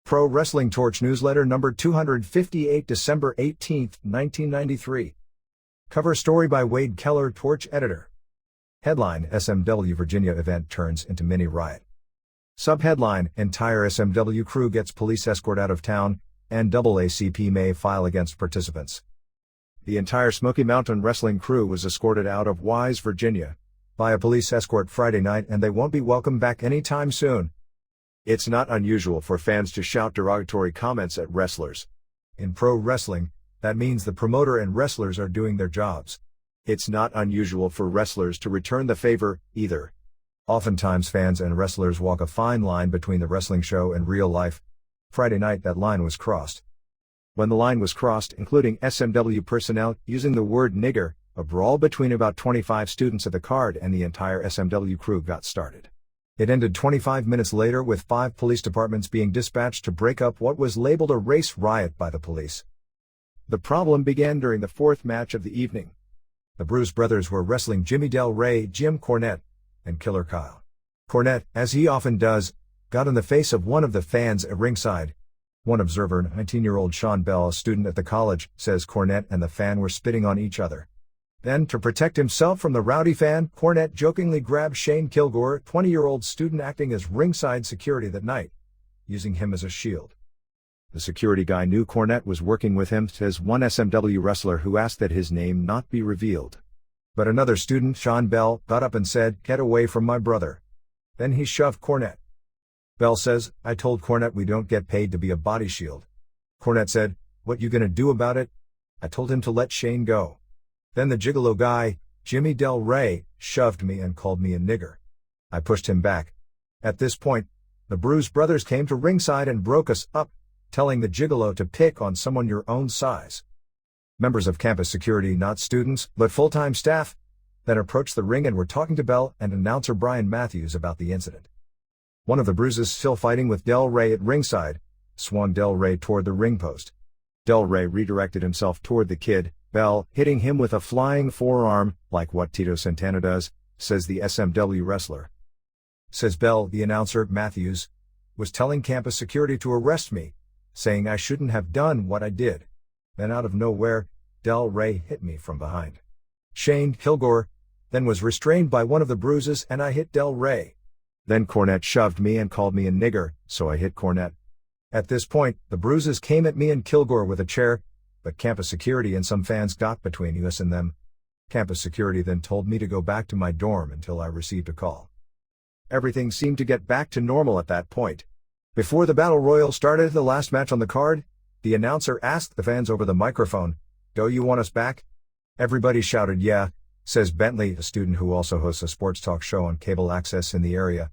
Pro Wrestling Torch Newsletter number 258, December 18, 1993. Cover story by Wade Keller, Torch editor. Headline: SMW Virginia event turns into mini-riot. Subheadline: entire SMW crew gets police escort out of town, and NAACP may file against participants. The entire Smoky Mountain Wrestling crew was escorted out of Wise, Virginia, by a police escort Friday night, and they won't be welcome back anytime soon. It's not unusual for fans to shout derogatory comments at wrestlers. In pro wrestling, that means the promoter and wrestlers are doing their jobs. It's not unusual for wrestlers to return the favor, either. Oftentimes fans and wrestlers walk a fine line between the wrestling show and real life. Friday night that line was crossed. When the line was crossed, including SMW personnel using the word nigger, a brawl between about 25 students at the card and the entire SMW crew got started. It ended 25 minutes later with 5 police departments being dispatched to break up what was labeled a race riot by the police. The problem began during the 4th match of the evening. The Bruise brothers were wrestling Jimmy Del Rey, Jim Cornette, and Killer Kyle. Cornette, as he often does, got in the face of one of the fans at ringside. One observer, 19-year-old Sean Bell, a student at the college, says Cornette and the fan were spitting on each other. Then, to protect himself from the rowdy fan, Cornette jokingly grabbed Shane Kilgore, 20-year-old student acting as ringside security that night, using him as a shield. The security guy knew Cornette was working with him, says one SMW wrestler who asked that his name not be revealed. But another student, Sean Bell, got up and said, "Get away from my brother." Then he shoved Cornette. Bell says, "I told Cornette we don't get paid to be a body shield." Cornette said, "What you gonna do about it?" "I told him to let Shane go." Then the gigolo guy, Jimmy Del Rey, shoved me and called me a nigger. I pushed him back. At this point, the Bruise brothers came to ringside and broke us up, telling the gigolo to pick on someone your own size. Members of campus security, not students, but full-time staff, then approached the ring and were talking to Bell and announcer Brian Matthews about the incident. One of the Bruises, still fighting with Del Rey at ringside, swung Del Rey toward the ring post. Del Rey redirected himself toward the kid, Bell, hitting him with a flying forearm, like what Tito Santana does, says the SMW wrestler. Says Bell, the announcer, Matthews, was telling campus security to arrest me, saying I shouldn't have done what I did. Then out of nowhere, Del Rey hit me from behind. Shane Kilgore then was restrained by one of the Bruises and I hit Del Rey. Then Cornette shoved me and called me a nigger, so I hit Cornette. At this point, the Bruises came at me and Kilgore with a chair, but campus security and some fans got between us and them. Campus security then told me to go back to my dorm until I received a call. Everything seemed to get back to normal at that point. Before the Battle Royal started, the last match on the card, the announcer asked the fans over the microphone, "Do you want us back?" Everybody shouted yeah, says Bentley, a student who also hosts a sports talk show on cable access in the area.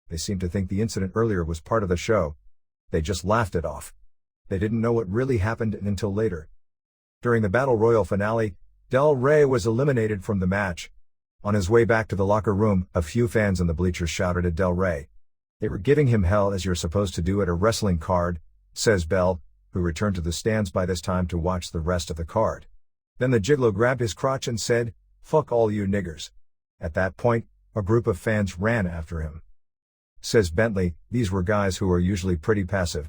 They seemed to think the incident earlier was part of the show. They just laughed it off. They didn't know what really happened until later. During the Battle Royal finale, Del Rey was eliminated from the match. On his way back to the locker room, a few fans in the bleachers shouted at Del Rey. They were giving him hell, as you're supposed to do at a wrestling card, says Bell, who returned to the stands by this time to watch the rest of the card. Then the gigolo grabbed his crotch and said, "Fuck all you niggers." At that point, a group of fans ran after him. Says Bentley, these were guys who are usually pretty passive.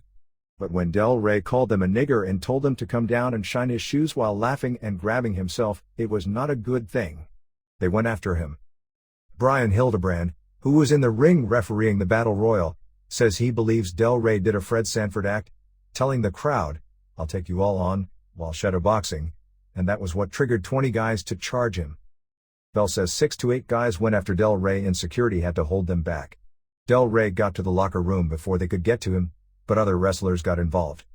But when Del Rey called them a nigger and told them to come down and shine his shoes while laughing and grabbing himself, it was not a good thing. They went after him. Brian Hildebrand, who was in the ring refereeing the Battle Royal, says he believes Del Rey did a Fred Sanford act, telling the crowd, "I'll take you all on," while shadowboxing, and that was what triggered 20 guys to charge him. Bell says 6 to 8 guys went after Del Rey and security had to hold them back. Del Rey got to the locker room before they could get to him, but other wrestlers got involved.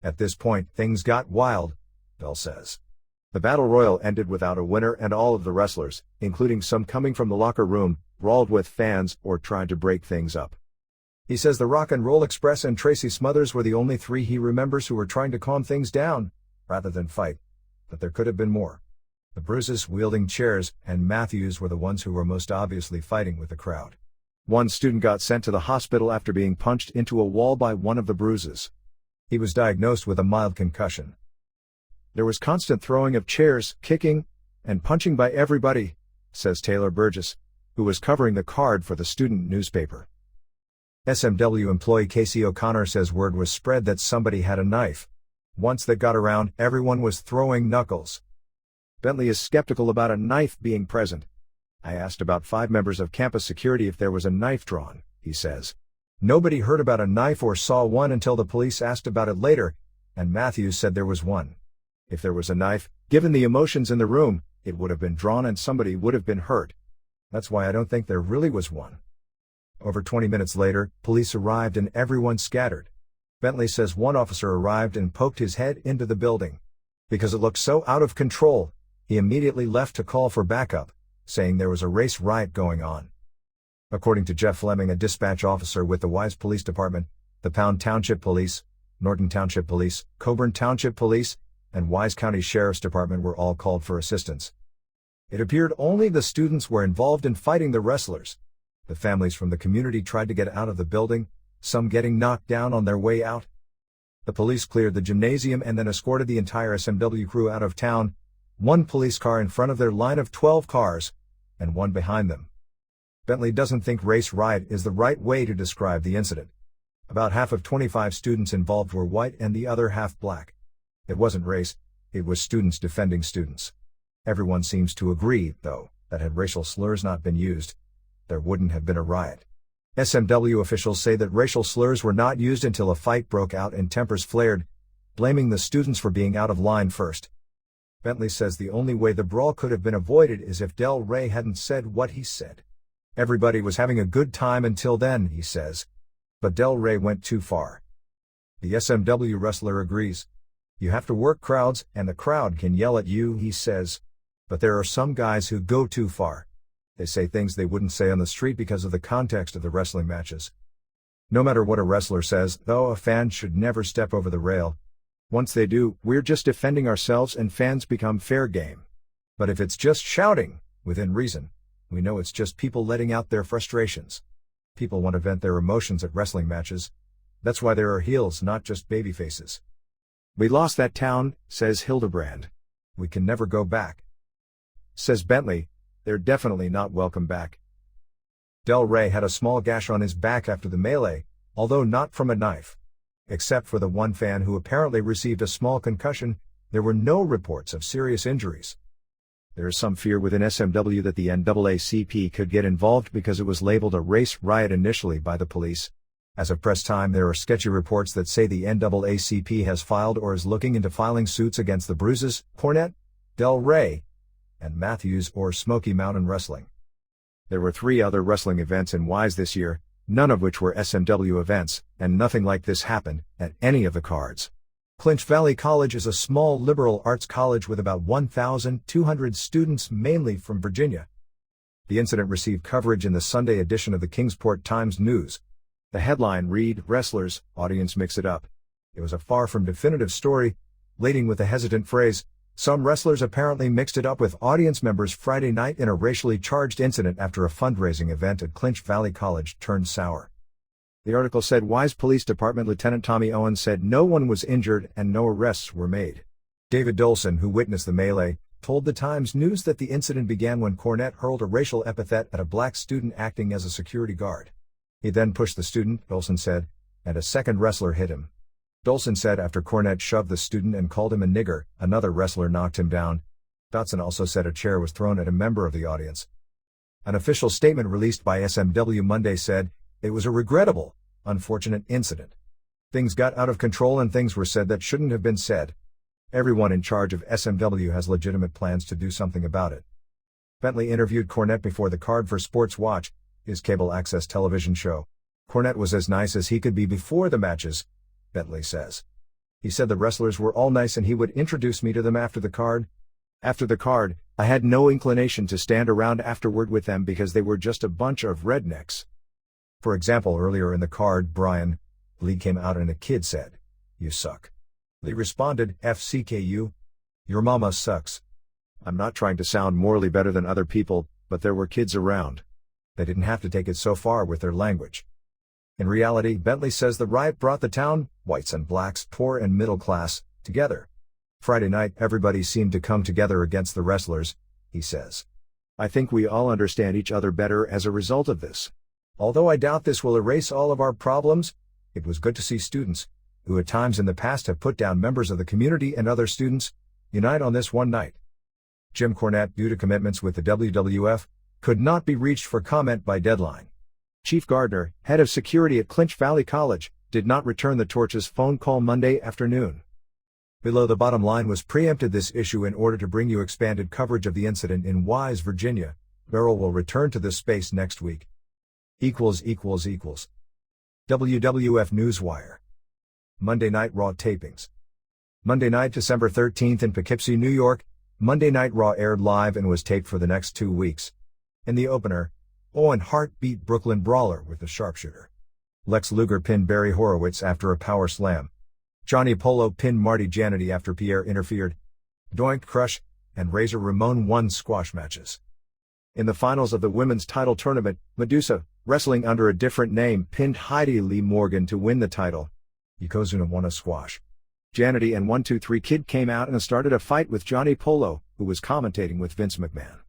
At this point, things got wild, Bell says. The Battle Royal ended without a winner and all of the wrestlers, including some coming from the locker room, brawled with fans or tried to break things up. He says the Rock and Roll Express and Tracy Smothers were the only 3 he remembers who were trying to calm things down, rather than fight, but there could have been more. The Bruises wielding chairs and Matthews were the ones who were most obviously fighting with the crowd. One student got sent to the hospital after being punched into a wall by one of the Bruises. He was diagnosed with a mild concussion. There was constant throwing of chairs, kicking, and punching by everybody, says Taylor Burgess, who was covering the card for the student newspaper. SMW employee Casey O'Connor says word was spread that somebody had a knife. Once that got around, everyone was throwing knuckles. Bentley is skeptical about a knife being present. I asked about 5 members of campus security if there was a knife drawn, he says. Nobody heard about a knife or saw one until the police asked about it later, and Matthews said there was one. If there was a knife, given the emotions in the room, it would have been drawn and somebody would have been hurt. That's why I don't think there really was one. Over 20 minutes later, police arrived and everyone scattered. Bentley says one officer arrived and poked his head into the building. Because it looked so out of control, he immediately left to call for backup, saying there was a race riot going on. According to Jeff Fleming, a dispatch officer with the Wise Police Department, the Pound Township Police, Norton Township Police, Coburn Township Police, and Wise County Sheriff's Department were all called for assistance. It appeared only the students were involved in fighting the wrestlers. The families from the community tried to get out of the building, some getting knocked down on their way out. The police cleared the gymnasium and then escorted the entire SMW crew out of town, one police car in front of their line of 12 cars, and one behind them. Bentley doesn't think race riot is the right way to describe the incident. About half of 25 students involved were white and the other half black. It wasn't race, it was students defending students. Everyone seems to agree, though, that had racial slurs not been used, there wouldn't have been a riot. SMW officials say that racial slurs were not used until a fight broke out and tempers flared, blaming the students for being out of line first. Bentley says the only way the brawl could have been avoided is if Del Rey hadn't said what he said. Everybody was having a good time until then, he says. But Del Rey went too far. The SMW wrestler agrees. You have to work crowds, and the crowd can yell at you, he says. But there are some guys who go too far. They say things they wouldn't say on the street because of the context of the wrestling matches. No matter what a wrestler says, though, a fan should never step over the rail. Once they do, we're just defending ourselves and fans become fair game. But if it's just shouting, within reason, we know it's just people letting out their frustrations. People want to vent their emotions at wrestling matches. That's why there are heels, not just babyfaces. We lost that town, says Hildebrand. We can never go back. Says Bentley, they're definitely not welcome back. Del Rey had a small gash on his back after the melee, although not from a knife. Except for the one fan who apparently received a small concussion, there were no reports of serious injuries. There is some fear within SMW that the NAACP could get involved because it was labeled a race riot initially by the police. As of press time, there are sketchy reports that say the NAACP has filed or is looking into filing suits against the Bruises, Cornette, Del Rey, and Matthews or Smoky Mountain Wrestling. There were 3 other wrestling events in Wise this year, none of which were SMW events, and nothing like this happened at any of the cards. Clinch Valley College is a small liberal arts college with about 1,200 students, mainly from Virginia. The incident received coverage in the Sunday edition of the Kingsport Times-News. The headline read, "Wrestlers, Audience Mix It Up." It was a far from definitive story, leading with the hesitant phrase, "Some wrestlers apparently mixed it up with audience members Friday night in a racially charged incident after a fundraising event at Clinch Valley College turned sour." The article said Wise Police Department Lieutenant Tommy Owens said no one was injured and no arrests were made. David Dolson, who witnessed the melee, told the Times-News that the incident began when Cornette hurled a racial epithet at a black student acting as a security guard. He then pushed the student, Dolson said, and a second wrestler hit him. Dolson said after Cornette shoved the student and called him a nigger, another wrestler knocked him down. Dotson also said a chair was thrown at a member of the audience. An official statement released by SMW Monday said, "It was a regrettable, unfortunate incident. Things got out of control and things were said that shouldn't have been said. Everyone in charge of SMW has legitimate plans to do something about it." Bentley interviewed Cornette before the card for Sports Watch, his cable access television show. Cornette was as nice as he could be before the matches, Bentley says. He said the wrestlers were all nice and he would introduce me to them after the card. After the card, I had no inclination to stand around afterward with them because they were just a bunch of rednecks. For example, earlier in the card, Brian Lee came out and a kid said, "You suck." Lee responded, "FCKU. Your mama sucks." I'm not trying to sound morally better than other people, but there were kids around. They didn't have to take it so far with their language. In reality, Bentley says the riot brought the town, whites and blacks, poor and middle class, together. Friday night, everybody seemed to come together against the wrestlers, he says. I think we all understand each other better as a result of this. Although I doubt this will erase all of our problems, it was good to see students, who at times in the past have put down members of the community and other students, unite on this one night. Jim Cornette, due to commitments with the WWF, could not be reached for comment by deadline. Chief Gardner, head of security at Clinch Valley College, did not return the Torch's phone call Monday afternoon. Below the bottom line was preempted this issue in order to bring you expanded coverage of the incident in Wise, Virginia. Beryl will return to this space next week. WWF Newswire. Monday Night Raw tapings. Monday night, December 13th in Poughkeepsie, New York, Monday Night Raw aired live and was taped for the next 2 weeks. In the opener, Owen Hart beat Brooklyn Brawler with the sharpshooter. Lex Luger pinned Barry Horowitz after a power slam. Johnny Polo pinned Marty Jannetty after Pierre interfered. Doink, Crush, and Razor Ramon won squash matches. In the finals of the women's title tournament, Medusa, wrestling under a different name, pinned Heidi Lee Morgan to win the title. Yokozuna won a squash. Jannetty and 1-2-3 Kid came out and started a fight with Johnny Polo, who was commentating with Vince McMahon.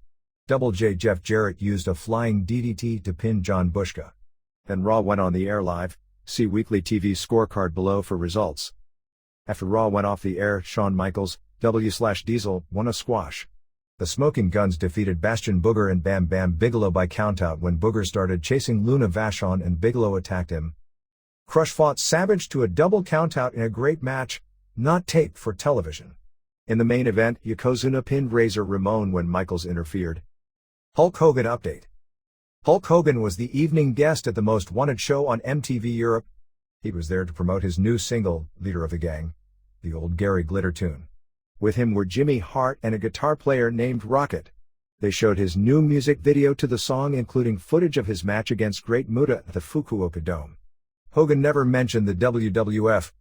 Double J Jeff Jarrett used a flying DDT to pin John Bushka. Then Raw went on the air live. See Weekly TV's scorecard below for results. After Raw went off the air, Shawn Michaels, W/Diesel, won a squash. The Smoking Guns defeated Bastion Booger and Bam Bam Bigelow by countout when Booger started chasing Luna Vachon and Bigelow attacked him. Crush fought Savage to a double countout in a great match, not taped for television. In the main event, Yokozuna pinned Razor Ramon when Michaels interfered. Hulk Hogan update. Hulk Hogan was the evening guest at the Most Wanted show on MTV Europe. He was there to promote his new single, Leader of the Gang, the old Gary Glitter tune. With him were Jimmy Hart and a guitar player named Rocket. They showed his new music video to the song, including footage of his match against Great Muta at the Fukuoka Dome. Hogan never mentioned the WWF.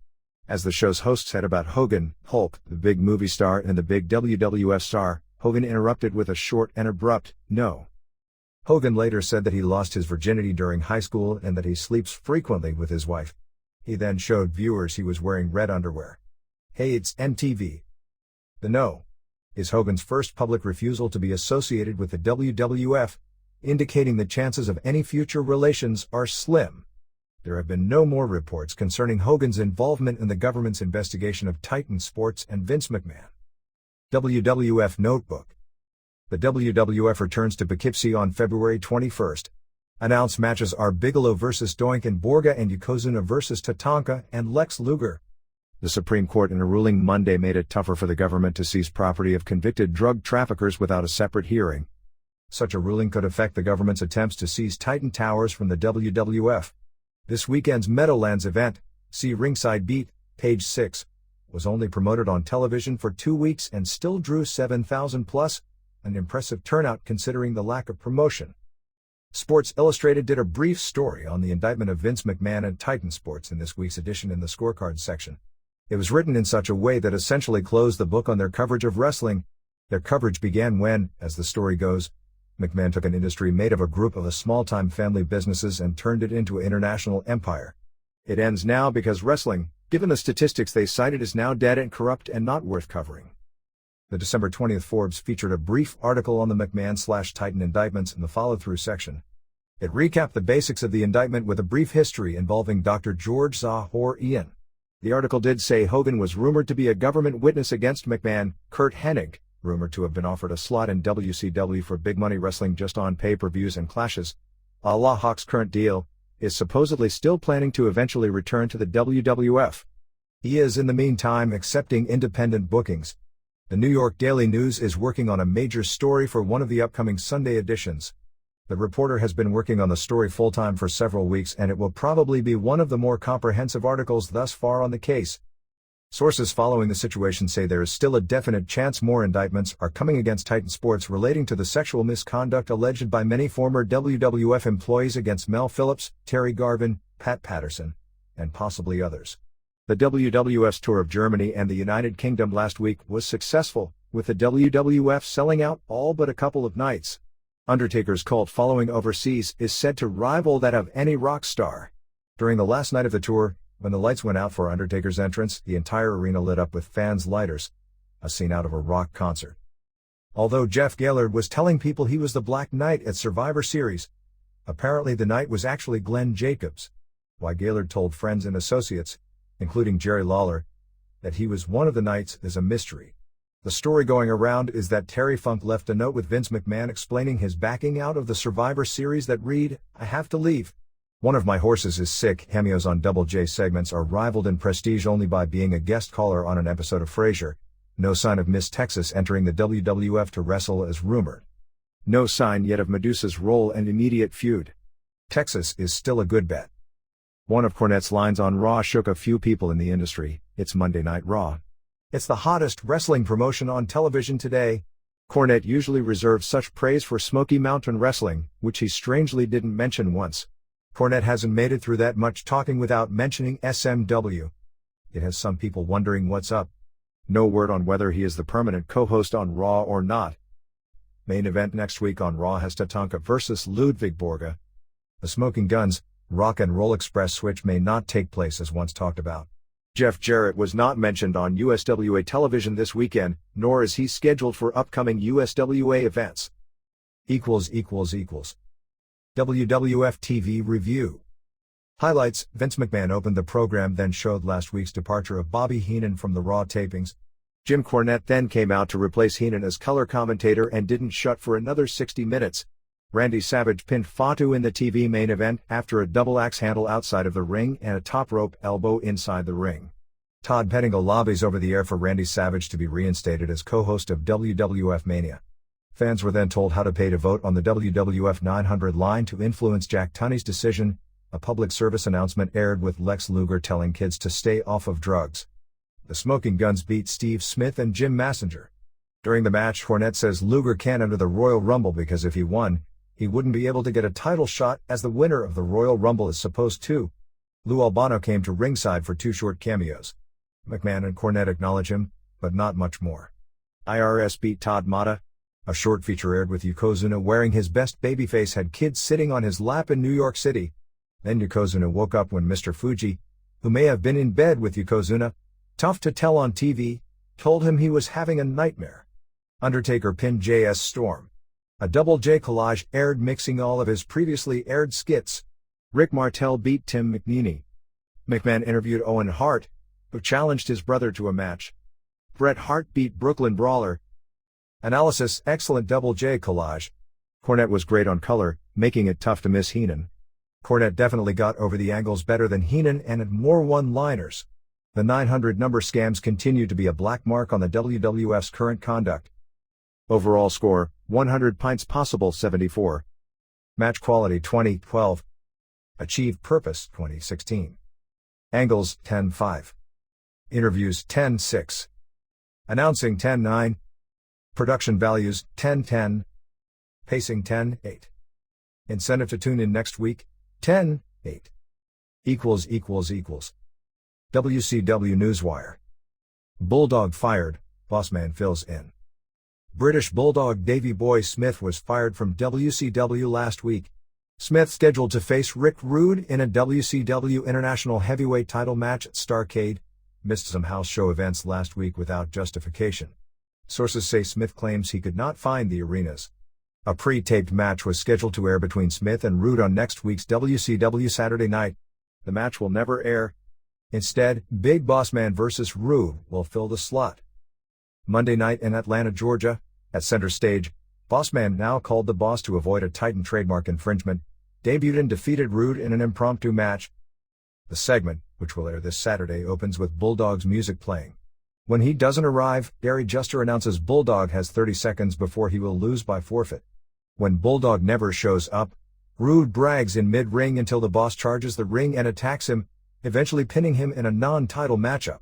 As the show's host said about Hogan, Hulk, the big movie star and the big WWF star, Hogan interrupted with a short and abrupt, "No." Hogan later said that he lost his virginity during high school and that he sleeps frequently with his wife. He then showed viewers he was wearing red underwear. Hey, it's MTV. The "no" is Hogan's first public refusal to be associated with the WWF, indicating the chances of any future relations are slim. There have been no more reports concerning Hogan's involvement in the government's investigation of Titan Sports and Vince McMahon. WWF Notebook. The WWF returns to Poughkeepsie on February 21st. Announced matches are Bigelow vs. Doink and Borga and Yokozuna vs. Tatanka and Lex Luger. The Supreme Court in a ruling Monday made it tougher for the government to seize property of convicted drug traffickers without a separate hearing. Such a ruling could affect the government's attempts to seize Titan Towers from the WWF. This weekend's Meadowlands event, see Ringside Beat, page 6, was only promoted on television for 2 weeks and still drew 7,000 plus, an impressive turnout considering the lack of promotion. Sports Illustrated did a brief story on the indictment of Vince McMahon and Titan Sports in this week's edition in the scorecard section. It was written in such a way that essentially closed the book on their coverage of wrestling. Their coverage began when, as the story goes, McMahon took an industry made of a group of small-time family businesses and turned it into an international empire. It ends now because wrestling, given the statistics they cited, is now dead and corrupt and not worth covering. The December 20th Forbes featured a brief article on the McMahon/Titan indictments in the follow-through section. It recapped the basics of the indictment with a brief history involving Dr. George Zahor Ian. The article did say Hogan was rumored to be a government witness against McMahon. Kurt Hennig, rumored to have been offered a slot in WCW for big money wrestling just on pay-per-views and clashes, a la Hawk's current deal, is supposedly still planning to eventually return to the WWF. He is in the meantime accepting independent bookings. The New York Daily News is working on a major story for one of the upcoming Sunday editions. The reporter has been working on the story full-time for several weeks, and it will probably be one of the more comprehensive articles thus far on the case. Sources following the situation say there is still a definite chance more indictments are coming against Titan Sports relating to the sexual misconduct alleged by many former WWF employees against Mel Phillips, Terry Garvin, Pat Patterson, and possibly others. The WWF's tour of Germany and the United Kingdom last week was successful, with the WWF selling out all but a couple of nights. Undertaker's cult following overseas is said to rival that of any rock star. During the last night of the tour, when the lights went out for Undertaker's entrance, the entire arena lit up with fans' lighters, a scene out of a rock concert. Although Jeff Gaylord was telling people he was the Black Knight at Survivor Series, Apparently the night was actually Glenn Jacobs. Why Gaylord told friends and associates, including Jerry Lawler, that he was one of the nights is a mystery. The story going around is that Terry Funk left a note with Vince McMahon explaining his backing out of the Survivor Series that read, "I have to leave. One of my horses is sick." Cameos on Double J segments are rivaled in prestige only by being a guest caller on an episode of Frasier. No sign of Miss Texas entering the WWF to wrestle as rumored. No sign yet of Medusa's role and immediate feud. Texas is still a good bet. One of Cornette's lines on Raw shook a few people in the industry. "It's Monday Night Raw. It's the hottest wrestling promotion on television today." Cornette usually reserves such praise for Smoky Mountain Wrestling, which he strangely didn't mention once. Cornette hasn't made it through that much talking without mentioning SMW. It has some people wondering what's up. No word on whether he is the permanent co-host on Raw or not. Main event next week on Raw has Tatanka vs. Ludwig Borga. The Smoking Guns, Rock and Roll Express switch may not take place as once talked about. Jeff Jarrett was not mentioned on USWA television this weekend, nor is he scheduled for upcoming USWA events. WWF TV review. Highlights: Vince McMahon opened the program, then showed last week's departure of Bobby Heenan from the Raw tapings. Jim Cornette then came out to replace Heenan as color commentator and didn't shut for another 60 minutes. Randy Savage pinned Fatu in the TV main event after a double axe handle outside of the ring and a top rope elbow inside the ring. Todd Pettingill lobbies over the air for Randy Savage to be reinstated as co-host of WWF Mania. Fans were then told how to pay to vote on the WWF 900 line to influence Jack Tunney's decision. A public service announcement aired with Lex Luger telling kids to stay off of drugs. The Smoking Guns beat Steve Smith and Jim Massinger. During the match, Cornette says Luger can't enter the Royal Rumble because if he won, he wouldn't be able to get a title shot as the winner of the Royal Rumble is supposed to. Lou Albano came to ringside for 2 short cameos. McMahon and Cornette acknowledge him, but not much more. IRS beat Todd Mata. A short feature aired with Yokozuna wearing his best babyface had kids sitting on his lap in New York City. Then Yokozuna woke up when Mr. Fuji, who may have been in bed with Yokozuna, tough to tell on TV, told him he was having a nightmare. Undertaker pinned JS Storm. A Double J collage aired mixing all of his previously aired skits. Rick Martel beat Tim McNeely. McMahon interviewed Owen Hart, who challenged his brother to a match. Bret Hart beat Brooklyn Brawler. Analysis: excellent Double J collage. Cornette was great on color, making it tough to miss Heenan. Cornette definitely got over the angles better than Heenan and had more one-liners. The 900 number scams continue to be a black mark on the WWF's current conduct. Overall score, 100 pints possible 74. Match quality 2012. Achieved purpose 2016. Angles 10-5. Interviews 10-6. Announcing 10-9. Production values 10-10. Pacing 10-8. Incentive to tune in next week 10-8. WCW Newswire. Bulldog fired, Bossman fills in. British Bulldog Davey Boy Smith was fired from WCW last week. Smith scheduled to face Rick Rude in a WCW International Heavyweight title match at Starrcade, missed some house show events last week without justification. Sources say Smith claims he could not find the arenas. A pre-taped match was scheduled to air between Smith and Rude on next week's WCW Saturday Night. The match will never air. Instead, Big Boss Man vs. Rude will fill the slot. Monday night in Atlanta, Georgia, at Center Stage, Bossman, now called the Boss to avoid a Titan trademark infringement, debuted and defeated Rude in an impromptu match. The segment, which will air this Saturday, opens with Bulldog's music playing. When he doesn't arrive, Gary Juster announces Bulldog has 30 seconds before he will lose by forfeit. When Bulldog never shows up, Rude brags in mid-ring until the Boss charges the ring and attacks him, eventually pinning him in a non-title matchup.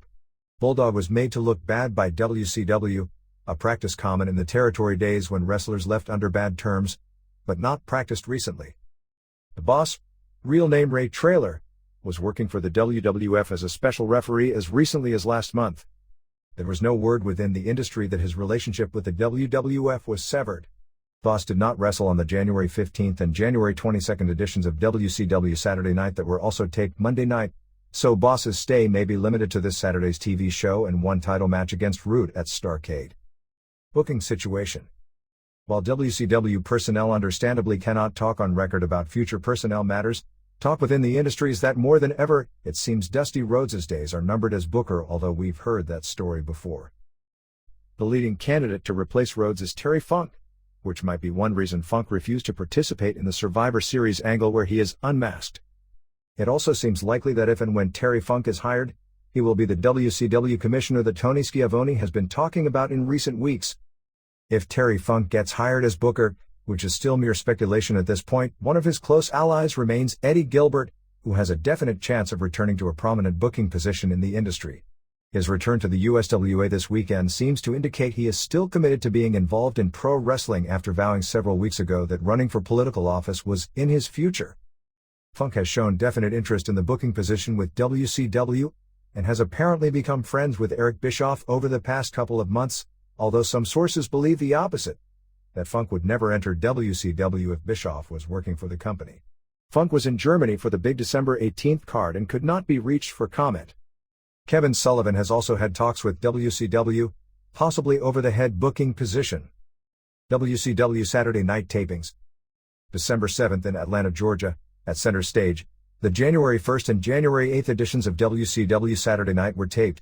Bulldog was made to look bad by WCW, a practice common in the territory days when wrestlers left under bad terms, but not practiced recently. The Boss, real name Ray Traylor, was working for the WWF as a special referee as recently as last month. There was no word within the industry that his relationship with the WWF was severed. Boss did not wrestle on the January 15th and January 22nd editions of WCW Saturday Night that were also taped Monday night, so Boss's stay may be limited to this Saturday's TV show and one title match against Rude at Starrcade. Booking situation. While WCW personnel understandably cannot talk on record about future personnel matters, talk within the industry is that more than ever, it seems Dusty Rhodes' days are numbered as Booker, although we've heard that story before. The leading candidate to replace Rhodes is Terry Funk, which might be one reason Funk refused to participate in the Survivor Series angle where he is unmasked. It also seems likely that if and when Terry Funk is hired, he will be the WCW commissioner that Tony Schiavone has been talking about in recent weeks. If Terry Funk gets hired as Booker, which is still mere speculation at this point, one of his close allies remains Eddie Gilbert, who has a definite chance of returning to a prominent booking position in the industry. His return to the USWA this weekend seems to indicate he is still committed to being involved in pro wrestling after vowing several weeks ago that running for political office was in his future. Funk has shown definite interest in the booking position with WCW, and has apparently become friends with Eric Bischoff over the past couple of months, although some sources believe the opposite, that Funk would never enter WCW if Bischoff was working for the company. Funk was in Germany for the big December 18th card and could not be reached for comment. Kevin Sullivan has also had talks with WCW, possibly over the head booking position. WCW Saturday Night Tapings. December 7th in Atlanta, Georgia, at Center Stage, the January 1st and January 8th editions of WCW Saturday Night were taped.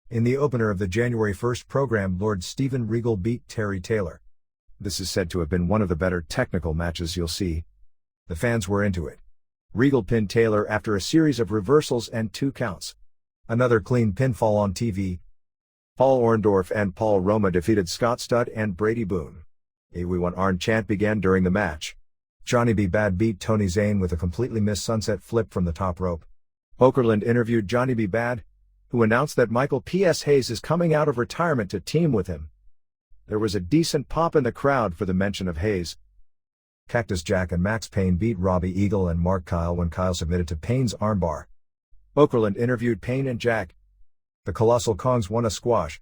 In the opener of the January 1st program, Lord Steven Regal beat Terry Taylor. This is said to have been one of the better technical matches you'll see. The fans were into it. Regal pinned Taylor after a series of reversals and 2 counts. Another clean pinfall on TV. Paul Orndorff and Paul Roma defeated Scott Studd and Brady Boone. A "We Want Arn" chant began during the match. Johnny B. Bad beat Tony Zane with a completely missed sunset flip from the top rope. Okerlund interviewed Johnny B. Bad, who announced that Michael P.S. Hayes is coming out of retirement to team with him. There was a decent pop in the crowd for the mention of Hayes. Cactus Jack and Max Payne beat Robbie Eagle and Mark Kyle when Kyle submitted to Payne's armbar. Okerlund interviewed Payne and Jack. The Colossal Kongs won a squash.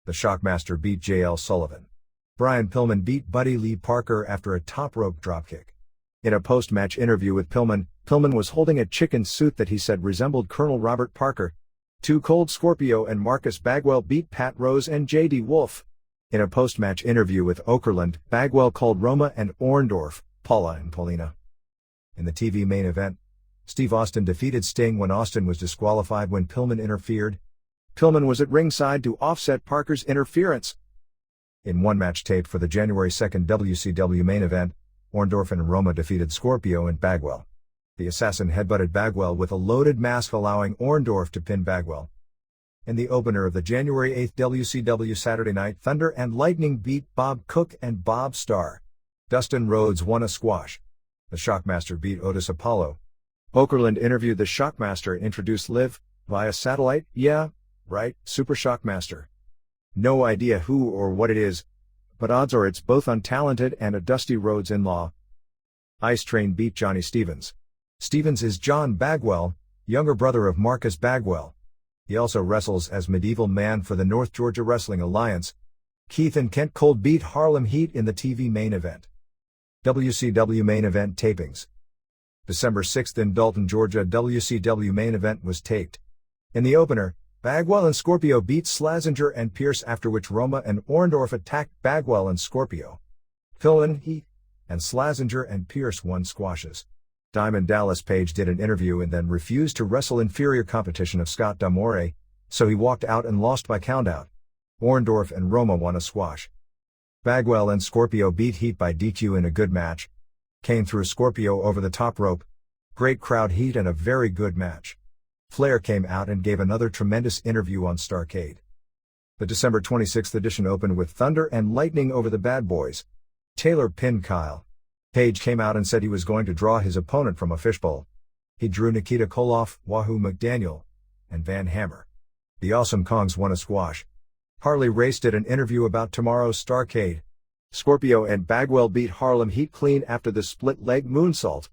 The Shockmaster beat J.L. Sullivan. Brian Pillman beat Buddy Lee Parker after a top rope dropkick. In a post-match interview with Pillman, Pillman was holding a chicken suit that he said resembled Colonel Robert Parker. 2 Cold Scorpio and Marcus Bagwell beat Pat Rose and J.D. Wolf. In a post-match interview with Okerlund, Bagwell called Roma and Orndorff Paula and Paulina. In the TV main event, Steve Austin defeated Sting when Austin was disqualified when Pillman interfered. Pillman was at ringside to offset Parker's interference. In one match taped for the January 2nd WCW main event, Orndorff and Roma defeated Scorpio and Bagwell. The assassin headbutted Bagwell with a loaded mask, allowing Orndorff to pin Bagwell. In the opener of the January 8th WCW Saturday Night, Thunder and Lightning beat Bob Cook and Bob Starr. Dustin Rhodes won a squash. The Shockmaster beat Otis Apollo. Okerlund interviewed the Shockmaster and introduced Liv, via satellite, yeah, right, Super Shockmaster. No idea who or what it is, but odds are it's both untalented and a Dusty Rhodes in-law. Ice Train beat Johnny Stevens. Stevens is John Bagwell, younger brother of Marcus Bagwell. He also wrestles as Medieval Man for the North Georgia Wrestling Alliance. Keith and Kent Cole beat Harlem Heat in the TV main event. WCW main event tapings. December 6th in Dalton, Georgia, WCW main event was taped. In the opener, Bagwell and Scorpio beat Slazenger and Pierce, after which Roma and Orndorff attacked Bagwell and Scorpio. Pillman, Heat, and Slazenger and Pierce won squashes. Diamond Dallas Page did an interview and then refused to wrestle inferior competition of Scott D'Amore, so he walked out and lost by countout. Orndorff and Roma won a squash. Bagwell and Scorpio beat Heat by DQ in a good match. Kane threw Scorpio over the top rope. Great crowd heat and a very good match. Flair came out and gave another tremendous interview on Starrcade. The December 26th edition opened with Thunder and Lightning over the Bad Boys. Taylor pinned Kyle. Page came out and said he was going to draw his opponent from a fishbowl. He drew Nikita Koloff, Wahoo McDaniel, and Van Hammer. The Awesome Kongs won a squash. Harley Race did an interview about tomorrow's Starrcade. Scorpio and Bagwell beat Harlem Heat clean after the split-leg moonsault.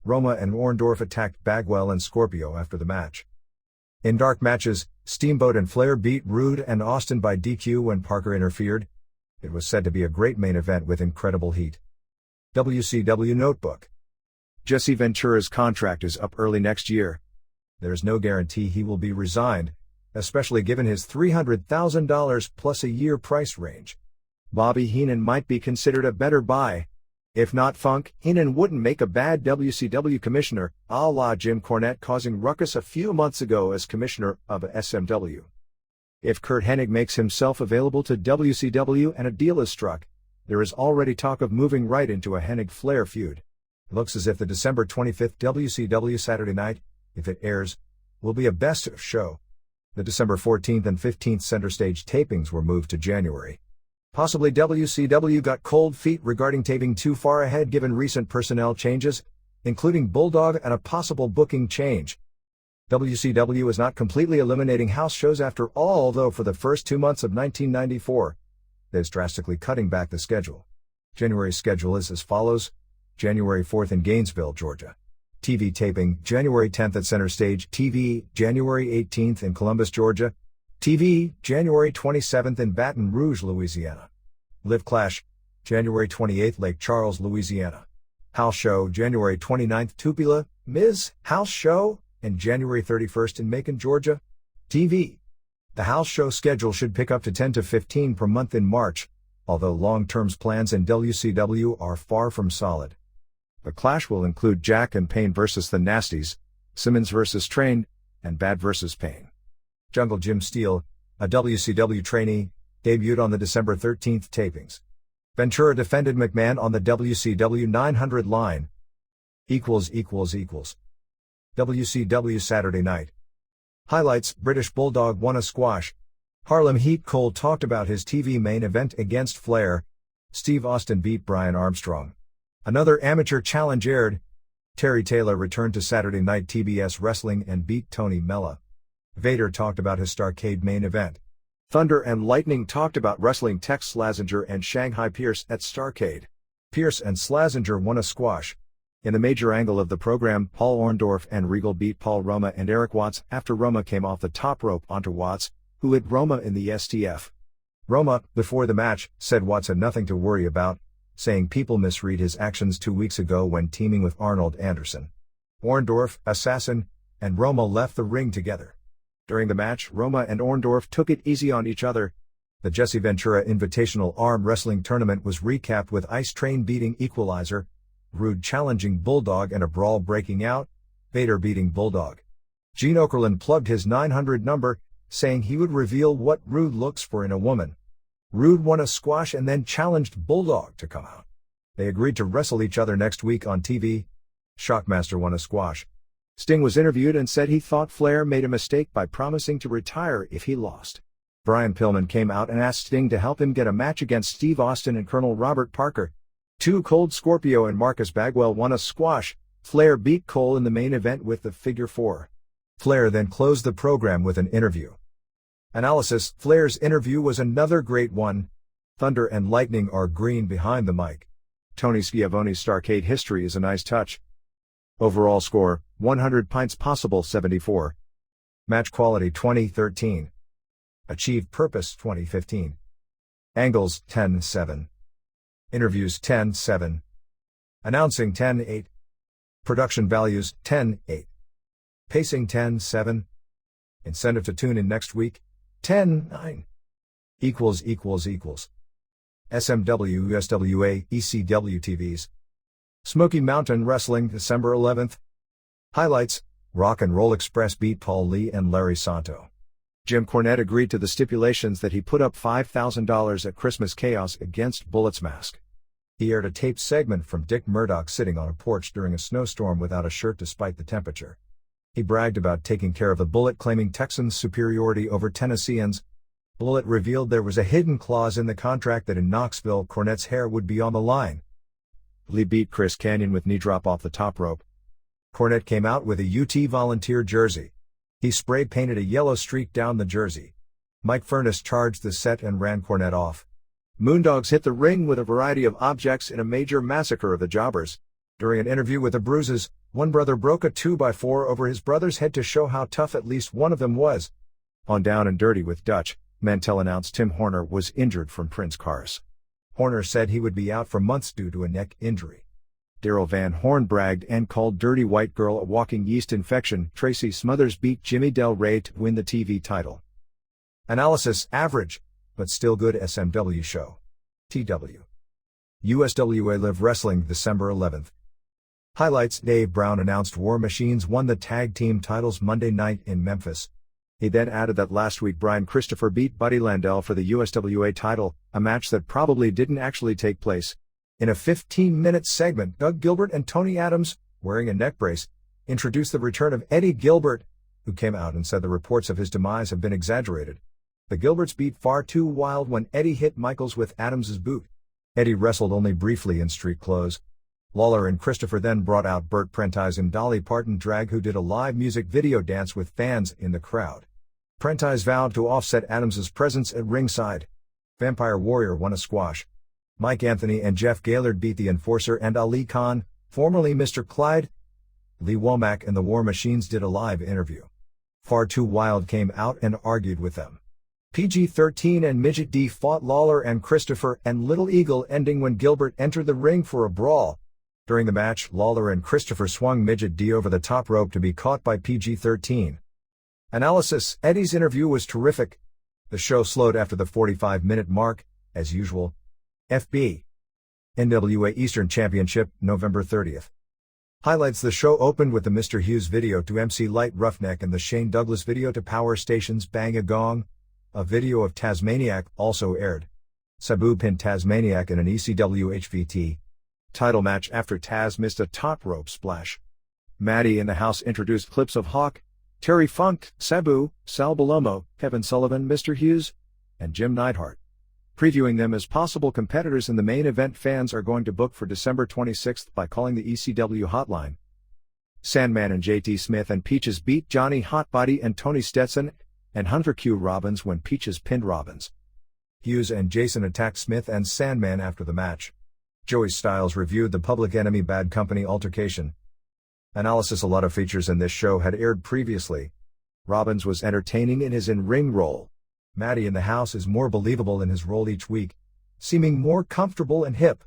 Roma and Orndorff attacked Bagwell and Scorpio after the match. In dark matches, Steamboat and Flair beat Rude and Austin by DQ when Parker interfered. It was said to be a great main event with incredible heat. WCW Notebook. Jesse Ventura's contract is up early next year. There's no guarantee he will be resigned, especially given his $300,000 plus a year price range. Bobby Heenan might be considered a better buy. If not Funk, Heenan wouldn't make a bad WCW commissioner, a la Jim Cornette causing ruckus a few months ago as commissioner of SMW. If Curt Hennig makes himself available to WCW and a deal is struck, there is already talk of moving right into a Hennig-Flair feud. It looks as if the December 25th WCW Saturday Night, if it airs, will be a best of show. The December 14th and 15th center stage tapings were moved to January. Possibly WCW got cold feet regarding taping too far ahead given recent personnel changes, including Bulldog and a possible booking change. WCW is not completely eliminating house shows after all, although for the first 2 months of 1994, it is drastically cutting back the schedule. January's schedule is as follows: January 4th in Gainesville, Georgia. TV taping, January 10th at Center Stage TV, January 18th in Columbus, Georgia. TV, January 27th in Baton Rouge, Louisiana. Live Clash, January 28th, Lake Charles, Louisiana. House Show, January 29th, Tupelo, Miz, House Show, and January 31st in Macon, Georgia. TV. The house show schedule should pick up to 10 to 15 per month in March, although long-term plans in WCW are far from solid. The Clash will include Jack and Payne vs. the Nasties, Simmons vs. Train, and Bad vs. Payne. Jungle Jim Steele, a WCW trainee, debuted on the December 13th tapings. Ventura defended McMahon on the WCW 900 line. WCW Saturday Night. Highlights: British Bulldog won a squash. Harlem Heat Cole talked about his TV main event against Flair. Steve Austin beat Brian Armstrong. Another amateur challenge aired. Terry Taylor returned to Saturday Night TBS Wrestling and beat Tony Mella. Vader talked about his Starrcade main event. Thunder and Lightning talked about wrestling Tex Slazenger and Shanghai Pierce at Starrcade. Pierce and Slazenger won a squash. In the major angle of the program, Paul Orndorff and Regal beat Paul Roma and Eric Watts after Roma came off the top rope onto Watts, who hit Roma in the STF. Roma, before the match, said Watts had nothing to worry about, saying people misread his actions 2 weeks ago when teaming with Arnold Anderson. Orndorff, Assassin, and Roma left the ring together. During the match, Roma and Orndorff took it easy on each other. The Jesse Ventura Invitational Arm Wrestling Tournament was recapped with Ice Train beating Equalizer, Rude challenging Bulldog and a brawl breaking out, Vader beating Bulldog. Gene Okerlund plugged his 900 number, saying he would reveal what Rude looks for in a woman. Rude won a squash and then challenged Bulldog to come out. They agreed to wrestle each other next week on TV. Shockmaster won a squash. Sting was interviewed and said he thought Flair made a mistake by promising to retire if he lost. Brian Pillman came out and asked Sting to help him get a match against Steve Austin and Colonel Robert Parker. Cold Scorpio and Marcus Bagwell won a squash. Flair beat Cole in the main event with the figure 4. Flair then closed the program with an interview. Analysis: Flair's interview was another great one. Thunder and Lightning are green behind the mic. Tony Schiavone's Starrcade history is a nice touch. Overall score, 100 pints possible 74. Match quality 2013. Achieved purpose 2015. Angles 10-7. Interviews 10-7. Announcing 10-8. Production values 10-8. Pacing 10-7. Incentive to tune in next week 10-9. SMW USWA ECW TVs. Smoky Mountain Wrestling December 11th. Highlights: Rock and Roll Express beat Paul Lee and Larry Santo. Jim Cornette agreed to the stipulations that he put up $5,000 at Christmas Chaos against Bullet's mask. He aired a taped segment from Dick Murdoch sitting on a porch during a snowstorm without a shirt despite the temperature. He bragged about taking care of the Bullet, claiming Texans' superiority over Tennesseans. Bullet revealed there was a hidden clause in the contract that in Knoxville Cornette's hair would be on the line. Lee beat Chris Kanyon with knee drop off the top rope. Cornette came out with a UT Volunteer jersey. He spray-painted a yellow streak down the jersey. Mike Furness charged the set and ran Cornette off. Moondogs hit the ring with a variety of objects in a major massacre of the jobbers. During an interview with the Bruises, one brother broke a 2x4 over his brother's head to show how tough at least one of them was. On Down and Dirty with Dutch, Mantell announced Tim Horner was injured from Prince Cars. Horner said he would be out for months due to a neck injury. Daryl Van Horn bragged and called Dirty White Girl a walking yeast infection. Tracy Smothers beat Jimmy Del Rey to win the TV title. Analysis: average, but still good SMW show. TW. USWA Live Wrestling December 11th. Highlights: Dave Brown announced War Machines won the tag team titles Monday night in Memphis. He then added that last week Brian Christopher beat Buddy Landel for the USWA title, a match that probably didn't actually take place. In a 15-minute segment, Doug Gilbert and Tony Adams, wearing a neck brace, introduced the return of Eddie Gilbert, who came out and said the reports of his demise have been exaggerated. The Gilberts beat Far Too Wild when Eddie hit Michaels with Adams's boot. Eddie wrestled only briefly in street clothes. Lawler and Christopher then brought out Burt Prentice and Dolly Parton Drag, who did a live music video dance with fans in the crowd. Prentice vowed to offset Adams's presence at ringside. Vampire Warrior won a squash. Mike Anthony and Jeff Gaylord beat the Enforcer and Ali Khan, formerly Mr. Clyde. Lee Womack and the War Machines did a live interview. Far Too Wild came out and argued with them. PG-13 and Midget D fought Lawler and Christopher and Little Eagle, ending when Gilbert entered the ring for a brawl. During the match, Lawler and Christopher swung Midget D over the top rope to be caught by PG-13. Analysis: Eddie's interview was terrific. The show slowed after the 45-minute mark, as usual. FB. NWA Eastern Championship, November 30th. Highlights: the show opened with the Mr. Hughes video to MC Light Roughneck and the Shane Douglas video to Power Station's Bang a Gong. A video of Tasmaniac also aired. Sabu pinned Tasmaniac in an ECW HVT title match after Taz missed a top rope splash. Maddie in the House introduced clips of Hawk, Terry Funk, Sabu, Sal Balomo, Kevin Sullivan, Mr. Hughes, and Jim Neidhart, previewing them as possible competitors in the main event fans are going to book for December 26th by calling the ECW hotline. Sandman and JT Smith and Peaches beat Johnny Hotbody and Tony Stetson and Hunter Q. Robbins when Peaches pinned Robbins. Hughes and Jason attacked Smith and Sandman after the match. Joey Styles reviewed the Public Enemy Bad Company altercation. Analysis: a lot of features in this show had aired previously. Robbins was entertaining in his in-ring role. Maddie in the House is more believable in his role each week, seeming more comfortable and hip.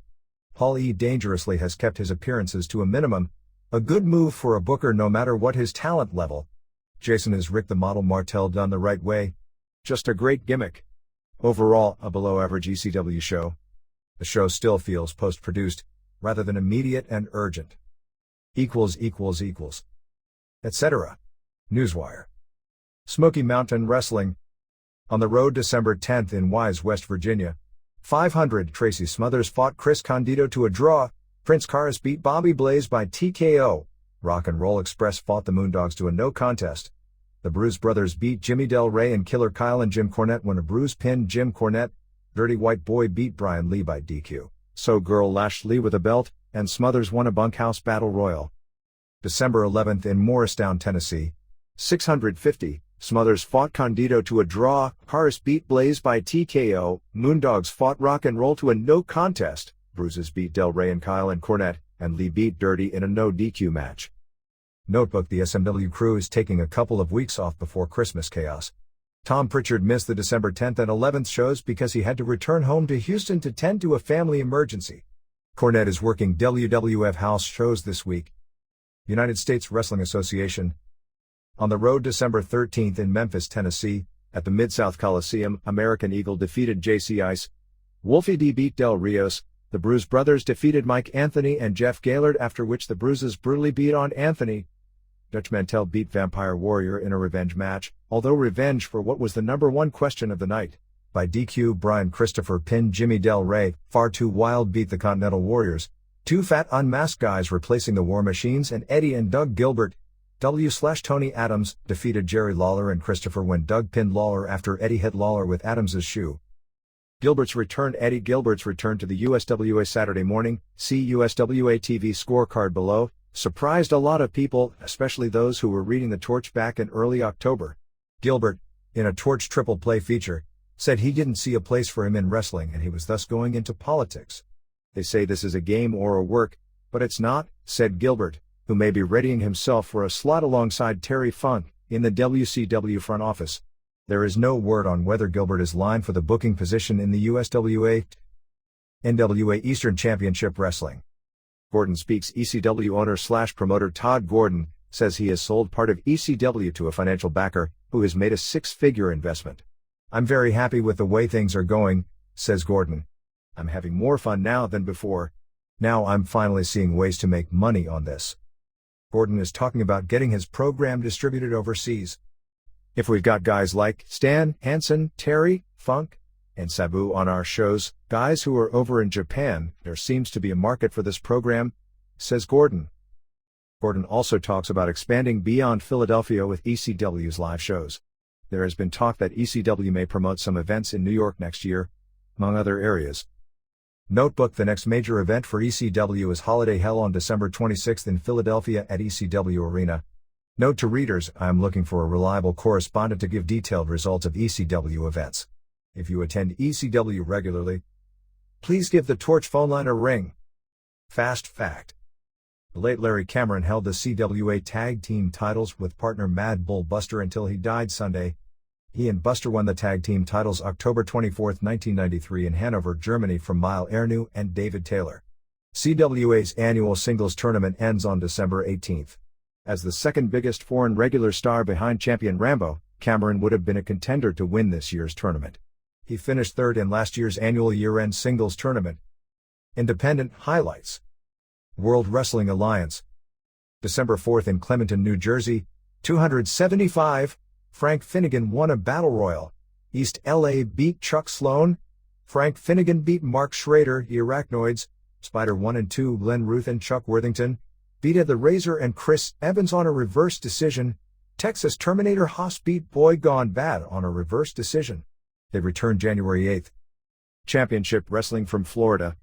Paul E. Dangerously has kept his appearances to a minimum, a good move for a booker no matter what his talent level. Jason is Rick the Model Martel done the right way. Just a great gimmick. Overall, a below-average ECW show. The show still feels post-produced, rather than immediate and urgent. Etc. Newswire. Smoky Mountain Wrestling. On the road December 10th in Wise, West Virginia. 500 Tracy Smothers fought Chris Condito to a draw. Prince Karis beat Bobby Blaze by TKO. Rock and Roll Express fought the Moondogs to a no contest. The Bruise Brothers beat Jimmy Del Rey and Killer Kyle and Jim Cornette when a Bruise pinned Jim Cornette. Dirty White Boy beat Brian Lee by DQ. So Girl lashed Lee with a belt, and Smothers won a bunkhouse battle royal. December 11th in Morristown, Tennessee. 650, Smothers fought Condito to a draw, Karis beat Blaze by TKO, Moondogs fought Rock and Roll to a no contest, Bruises beat Del Rey and Kyle and Cornette, and Lee beat Dirty in a no DQ match. Notebook: the SMW crew is taking a couple of weeks off before Christmas chaos. Tom Pritchard missed the December 10th and 11th shows because he had to return home to Houston to tend to a family emergency. Cornette is working WWF house shows this week. United States Wrestling Association. On the road December 13th in Memphis, Tennessee, at the Mid-South Coliseum, American Eagle defeated JC Ice. Wolfie D beat Del Rios. The Bruise Brothers defeated Mike Anthony and Jeff Gaylord, after which the Bruises brutally beat on Anthony. Dutch Mantell beat Vampire Warrior in a revenge match, although revenge for what was the number one question of the night. By DQ, Brian Christopher pinned Jimmy Del Rey. Far Too Wild beat the Continental Warriors. Two fat unmasked guys replacing the War Machines and Eddie and Doug Gilbert. Tony Adams defeated Jerry Lawler and Christopher when Doug pinned Lawler after Eddie hit Lawler with Adams's shoe. Gilbert's return. Eddie Gilbert's return to the USWA Saturday morning. See USWA TV scorecard below. Surprised a lot of people, especially those who were reading the Torch back in early October. Gilbert, in a Torch triple play feature, said he didn't see a place for him in wrestling and he was thus going into politics. They say this is a game or a work, but it's not, said Gilbert, who may be readying himself for a slot alongside Terry Funk in the WCW front office. There is no word on whether Gilbert is lined for the booking position in the USWA. NWA Eastern Championship Wrestling. Gordon Speaks. ECW owner/promoter Todd Gordon says he has sold part of ECW to a financial backer who has made a six-figure investment. I'm very happy with the way things are going, says Gordon. I'm having more fun now than before. Now I'm finally seeing ways to make money on this. Gordon is talking about getting his program distributed overseas. If we've got guys like Stan, Hansen, Terry, Funk, and Sabu on our shows, guys who are over in Japan, there seems to be a market for this program, says Gordon. Gordon also talks about expanding beyond Philadelphia with ECW's live shows. There has been talk that ECW may promote some events in New York next year, among other areas. Notebook: the next major event for ECW is Holiday Hell on December 26 in Philadelphia at ECW Arena. Note to readers, I am looking for a reliable correspondent to give detailed results of ECW events. If you attend ECW regularly, please give the Torch phone line a ring. Fast fact: the late Larry Cameron held the CWA Tag Team titles with partner Mad Bull Buster until he died Sunday. He and Buster won the Tag Team titles October 24, 1993 in Hanover, Germany from Mile Ernu and David Taylor. CWA's annual singles tournament ends on December 18. As the second biggest foreign regular star behind champion Rambo, Cameron would have been a contender to win this year's tournament. He finished third in last year's annual year-end singles tournament. Independent highlights: World Wrestling Alliance. December 4 in Clementon, New Jersey, 275. Frank Finnegan won a battle royal. East LA beat Chuck Sloan. Frank Finnegan beat Mark Schrader, the Arachnoids. Spider 1 and 2 Glenn Ruth and Chuck Worthington beat Ed the Razor and Chris Evans on a reverse decision. Texas Terminator Haas beat Boy Gone Bad on a reverse decision. They return January 8. Championship Wrestling from Florida.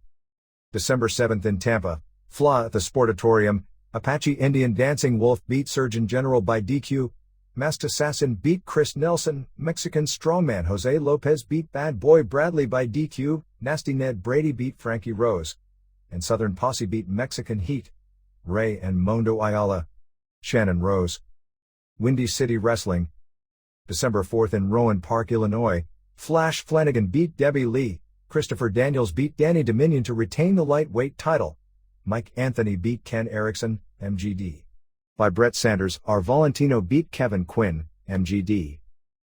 December 7 in Tampa, Fla at the Sportatorium. Apache Indian Dancing Wolf beat Surgeon General by DQ. Masked Assassin beat Chris Nelson. Mexican Strongman Jose Lopez beat Bad Boy Bradley by DQ. Nasty Ned Brady beat Frankie Rose. And Southern Posse beat Mexican Heat, Ray and Mondo Ayala. Shannon Rose. Windy City Wrestling. December 4 in Rowan Park, Illinois. Flash Flanagan beat Debbie Lee. Christopher Daniels beat Danny Dominion to retain the lightweight title. Mike Anthony beat Ken Erickson, MGD. By Brett Sanders, R. Valentino beat Kevin Quinn, MGD.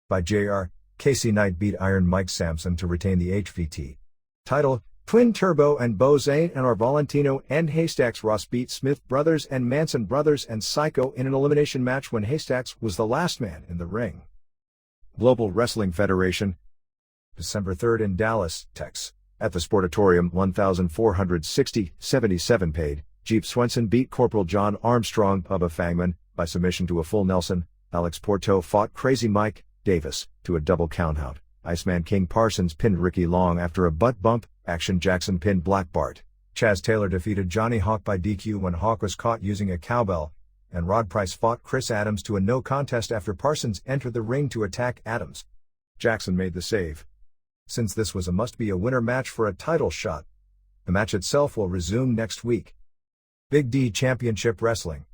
By JR, Casey Knight beat Iron Mike Sampson to retain the HVT title. Twin Turbo and Bo Zane and R. Valentino and Haystacks Ross beat Smith Brothers and Manson Brothers and Psycho in an elimination match when Haystacks was the last man in the ring. Global Wrestling Federation. December 3 in Dallas, Texas. At the Sportatorium, 1,460, 77 paid. Jeep Swenson beat Corporal John Armstrong, Bubba Fangman, by submission to a full Nelson. Alex Porto fought Crazy Mike Davis to a double countout. Iceman King Parsons pinned Ricky Long after a butt bump. Action Jackson pinned Black Bart. Chaz Taylor defeated Johnny Hawk by DQ when Hawk was caught using a cowbell. And Rod Price fought Chris Adams to a no contest after Parsons entered the ring to attack Adams. Jackson made the save. Since this was a must-be-a-winner match for a title shot, the match itself will resume next week. Big D Championship Wrestling.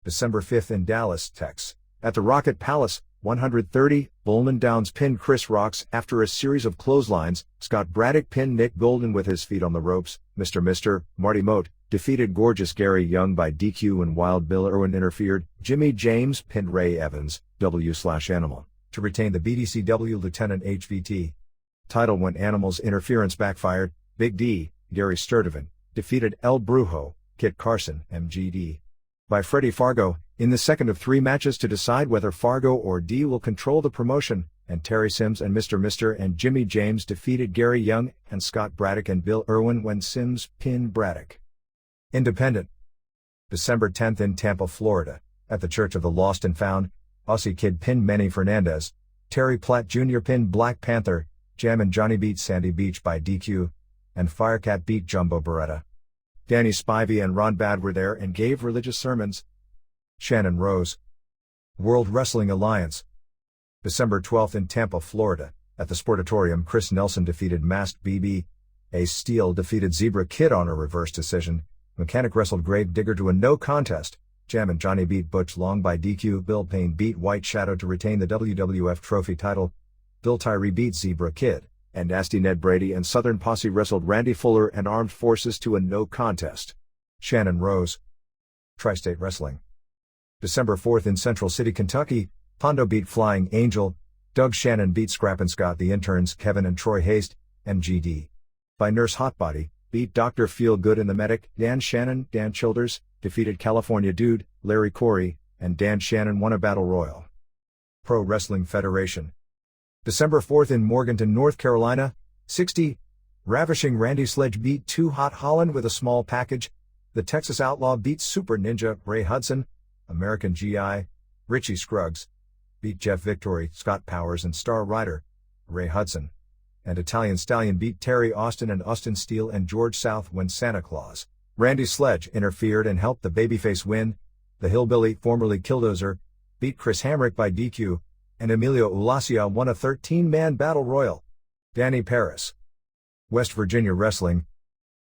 December 5 in Dallas, Texas. At the Rocket Palace, 130, Bowman Downs pinned Chris Rocks after a series of clotheslines. Scott Braddock pinned Nick Golden with his feet on the ropes. Mr. Marty Moat defeated Gorgeous Gary Young by DQ when Wild Bill Irwin interfered. Jimmy James pinned Ray Evans, W/Animal, to retain the BDCW Lieutenant HVT title when Animal's interference backfired. Big D, Gary Sturtevant, defeated El Brujo, Kit Carson, MGD. By Freddie Fargo, in the second of 3 matches to decide whether Fargo or D will control the promotion, and Terry Sims and Mr. and Jimmy James defeated Gary Young and Scott Braddock and Bill Irwin when Sims pinned Braddock. Independent. December 10 in Tampa, Florida. At the Church of the Lost and Found, Aussie Kid pinned Manny Fernandez. Terry Platt Jr. pinned Black Panther. Jam and Johnny beat Sandy Beach by DQ. And Firecat beat Jumbo Beretta. Danny Spivey and Ron Bad were there and gave religious sermons. Shannon Rose. World Wrestling Alliance. December 12 in Tampa, Florida. At the Sportatorium, Chris Nelson defeated Masked BB. Ace Steel defeated Zebra Kid on a reverse decision. Mechanic wrestled Grave Digger to a no contest. Jam and Johnny beat Butch Long by DQ. Bill Payne beat White Shadow to retain the WWF Trophy title. Bill Tyree beat Zebra Kid. And Nasty Ned Brady and Southern Posse wrestled Randy Fuller and Armed Forces to a no contest. Shannon Rose. Tri-State Wrestling. December 4 in Central City, Kentucky, Pondo beat Flying Angel. Doug Shannon beat Scrappin' Scott the Interns, Kevin and Troy Haste, MGD. by Nurse Hotbody, beat Dr. Feelgood and the Medic. Dan Shannon, Dan Childers, defeated California Dude, Larry Corey, and Dan Shannon won a battle royal. Pro Wrestling Federation. December 4th in Morganton, North Carolina, 60. Ravishing Randy Sledge beat Too Hot Holland with a small package. The Texas Outlaw beat Super Ninja, Ray Hudson. American GI, Richie Scruggs, beat Jeff Victory, Scott Powers and Star Rider, Ray Hudson. And Italian Stallion beat Terry Austin and Austin Steele and George South when Santa Claus. Randy Sledge interfered and helped the babyface win. The Hillbilly, formerly Killdozer, beat Chris Hamrick by DQ, and Emilio Ulacia won a 13-man battle royal. Danny Paris. West Virginia Wrestling.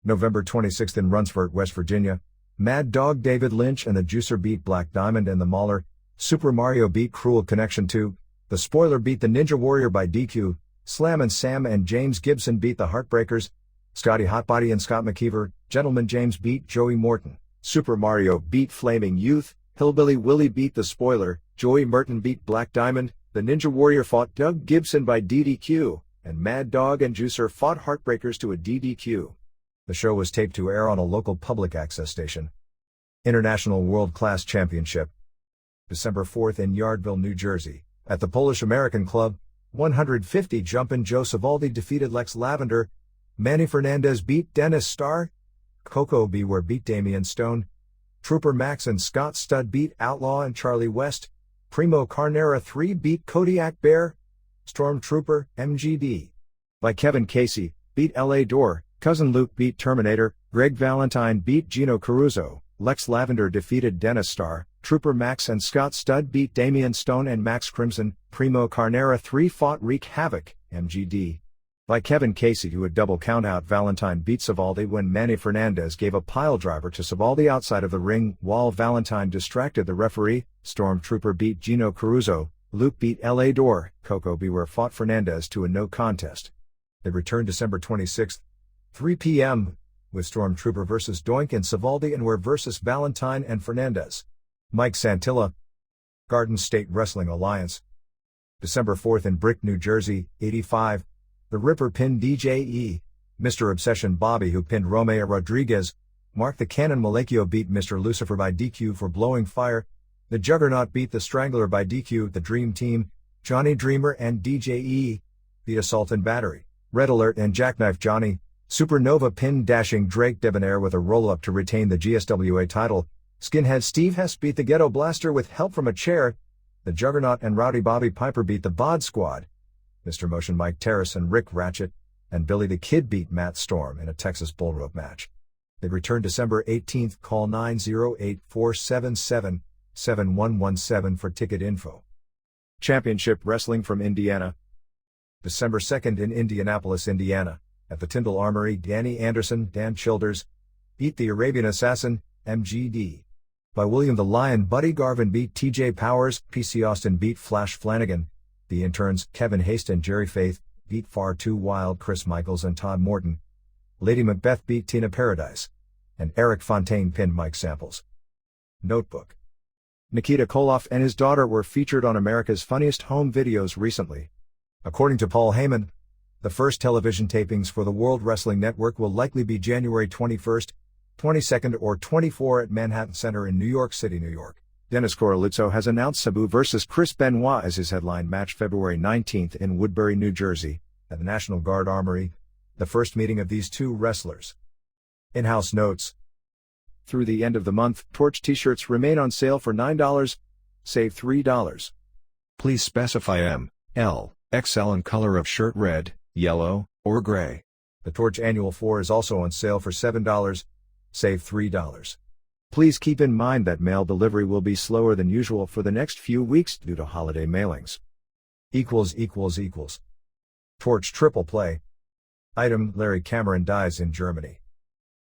November 26th in Runsford, West Virginia, Mad Dog David Lynch and the Juicer beat Black Diamond and the Mauler. Super Mario beat Cruel Connection 2. The Spoiler beat the Ninja Warrior by DQ. Slam and Sam and James Gibson beat the Heartbreakers. Scotty Hotbody and Scott McKeever. Gentleman James beat Joey Morton. Super Mario beat Flaming Youth. Hillbilly Willie beat the Spoiler. Joey Merton beat Black Diamond. The Ninja Warrior fought Doug Gibson by DDQ. And Mad Dog and Juicer fought Heartbreakers to a DDQ. The show was taped to air on a local public access station. International World Class Championship. December 4th in Yardville, New Jersey, at the Polish American Club, 150 Jumpin' Joe Savaldi defeated Lex Lavender. Manny Fernandez beat Dennis Starr. Coco Beware beat Damian Stone. Trooper Max and Scott Studd beat Outlaw and Charlie West. Primo Carnera 3 beat Kodiak Bear. Stormtrooper, MGD. By Kevin Casey, beat L.A. Door. Cousin Luke beat Terminator. Greg Valentine beat Gino Caruso. Lex Lavender defeated Dennis Starr. Trooper Max and Scott Studd beat Damian Stone and Max Crimson. Primo Carnera 3 fought Wreak Havoc, MGD. By Kevin Casey, who had double countout. Valentine beat Savaldi when Manny Fernandez gave a piledriver to Savaldi outside of the ring while Valentine distracted the referee. Stormtrooper beat Gino Caruso. Luke beat L.A. Door. Coco Beware fought Fernandez to a no contest. They returned December 26th, 3 p.m., with Stormtrooper vs. Doink and Savaldi and Ware vs. Valentine and Fernandez. Mike Santilla. Garden State Wrestling Alliance. December 4th in Brick, New Jersey, 85. The Ripper pinned DJE. Mr. Obsession Bobby, who pinned Romeo Rodriguez. Mark the Cannon Malekio beat Mr. Lucifer by DQ for blowing fire. The Juggernaut beat the Strangler by DQ. The Dream Team, Johnny Dreamer and DJE, beat Assault and Battery. Red Alert and Jackknife Johnny. Supernova pinned Dashing Drake Debonair with a roll-up to retain the GSWA title. Skinhead Steve Hess beat the Ghetto Blaster with help from a chair. The Juggernaut and Rowdy Bobby Piper beat the Bod Squad. Mr. Motion Mike Terrace and Rick Ratchet, and Billy the Kid beat Matt Storm in a Texas bull rope match. They returned December 18th. Call 908-477-7117 for ticket info. Championship Wrestling from Indiana. December 2nd in Indianapolis, Indiana, at the Tyndall Armory. Danny Anderson, Dan Childers, beat the Arabian Assassin, MGD. By William the Lion, Buddy Garvin beat TJ Powers. PC Austin beat Flash Flanagan. The Interns, Kevin Haste and Jerry Faith, beat Far Too Wild Chris Michaels and Todd Morton. Lady Macbeth beat Tina Paradise. And Eric Fontaine pinned Mike Samples. Notebook. Nikita Koloff and his daughter were featured on America's Funniest Home Videos recently. According to Paul Heyman, the first television tapings for the World Wrestling Network will likely be January 21st, 22nd or 24 at Manhattan Center in New York City, New York. Dennis Coralluzzo has announced Sabu vs. Chris Benoit as his headline match February 19th in Woodbury, New Jersey, at the National Guard Armory, the first meeting of these two wrestlers. In-house notes. Through the end of the month, Torch t-shirts remain on sale for $9, save $3. Please specify M, L, XL and color of shirt red, yellow, or gray. The Torch Annual 4 is also on sale for $7, save $3. Please keep in mind that mail delivery will be slower than usual for the next few weeks due to holiday mailings. Torch Triple Play. Item: Larry Cameron dies in Germany.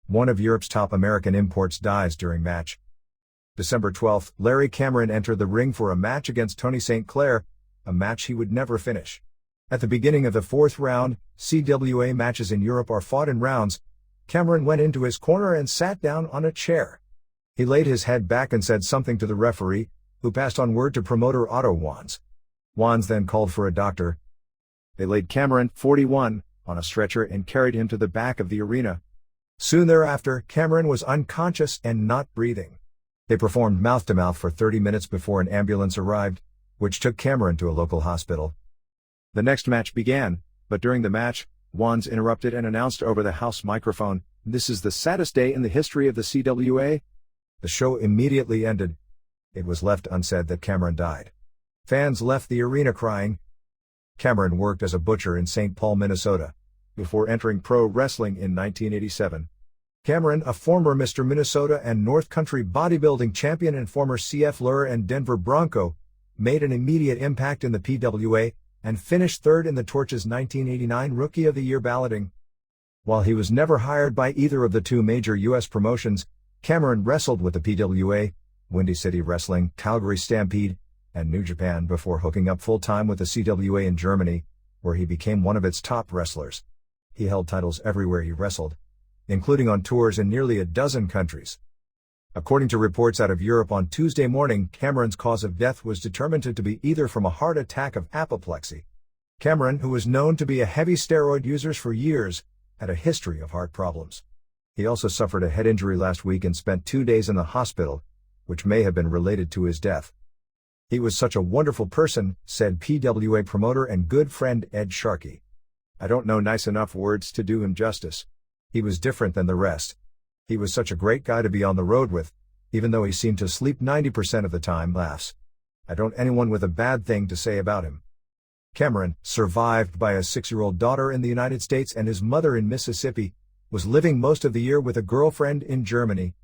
One of Europe's top American imports dies during match. December 12th, Larry Cameron entered the ring for a match against Tony St. Clair, a match he would never finish. At the beginning of the fourth round, CWA matches in Europe are fought in rounds. Cameron went into his corner and sat down on a chair. He laid his head back and said something to the referee, who passed on word to promoter Otto Wands. Wands then called for a doctor. They laid Cameron, 41, on a stretcher and carried him to the back of the arena. Soon thereafter, Cameron was unconscious and not breathing. They performed mouth-to-mouth for 30 minutes before an ambulance arrived, which took Cameron to a local hospital. The next match began, but during the match, Wands interrupted and announced over the house microphone, "This is the saddest day in the history of the CWA." The show immediately ended. It was left unsaid that Cameron died. Fans left the arena crying. Cameron worked as a butcher in St. Paul, Minnesota, before entering pro wrestling in 1987. Cameron, a former Mr. Minnesota and North Country bodybuilding champion and former CF Lure and Denver Bronco, made an immediate impact in the PWA, and finished third in the Torch's 1989 Rookie of the Year balloting. While he was never hired by either of the two major U.S. promotions, Cameron wrestled with the PWA, Windy City Wrestling, Calgary Stampede, and New Japan before hooking up full-time with the CWA in Germany, where he became one of its top wrestlers. He held titles everywhere he wrestled, including on tours in nearly a dozen countries. According to reports out of Europe on Tuesday morning, Cameron's cause of death was determined to be either from a heart attack of apoplexy. Cameron, who was known to be a heavy steroid user for years, had a history of heart problems. He also suffered a head injury last week and spent 2 days in the hospital, which may have been related to his death. "He was such a wonderful person," said PWA promoter and good friend Ed Sharkey. "I don't know nice enough words to do him justice. He was different than the rest. He was such a great guy to be on the road with, even though he seemed to sleep 90% of the time." Laughs. "I don't anyone with a bad thing to say about him." Cameron, survived by a 6-year-old daughter in the United States and his mother in Mississippi, was living most of the year with a girlfriend in Germany.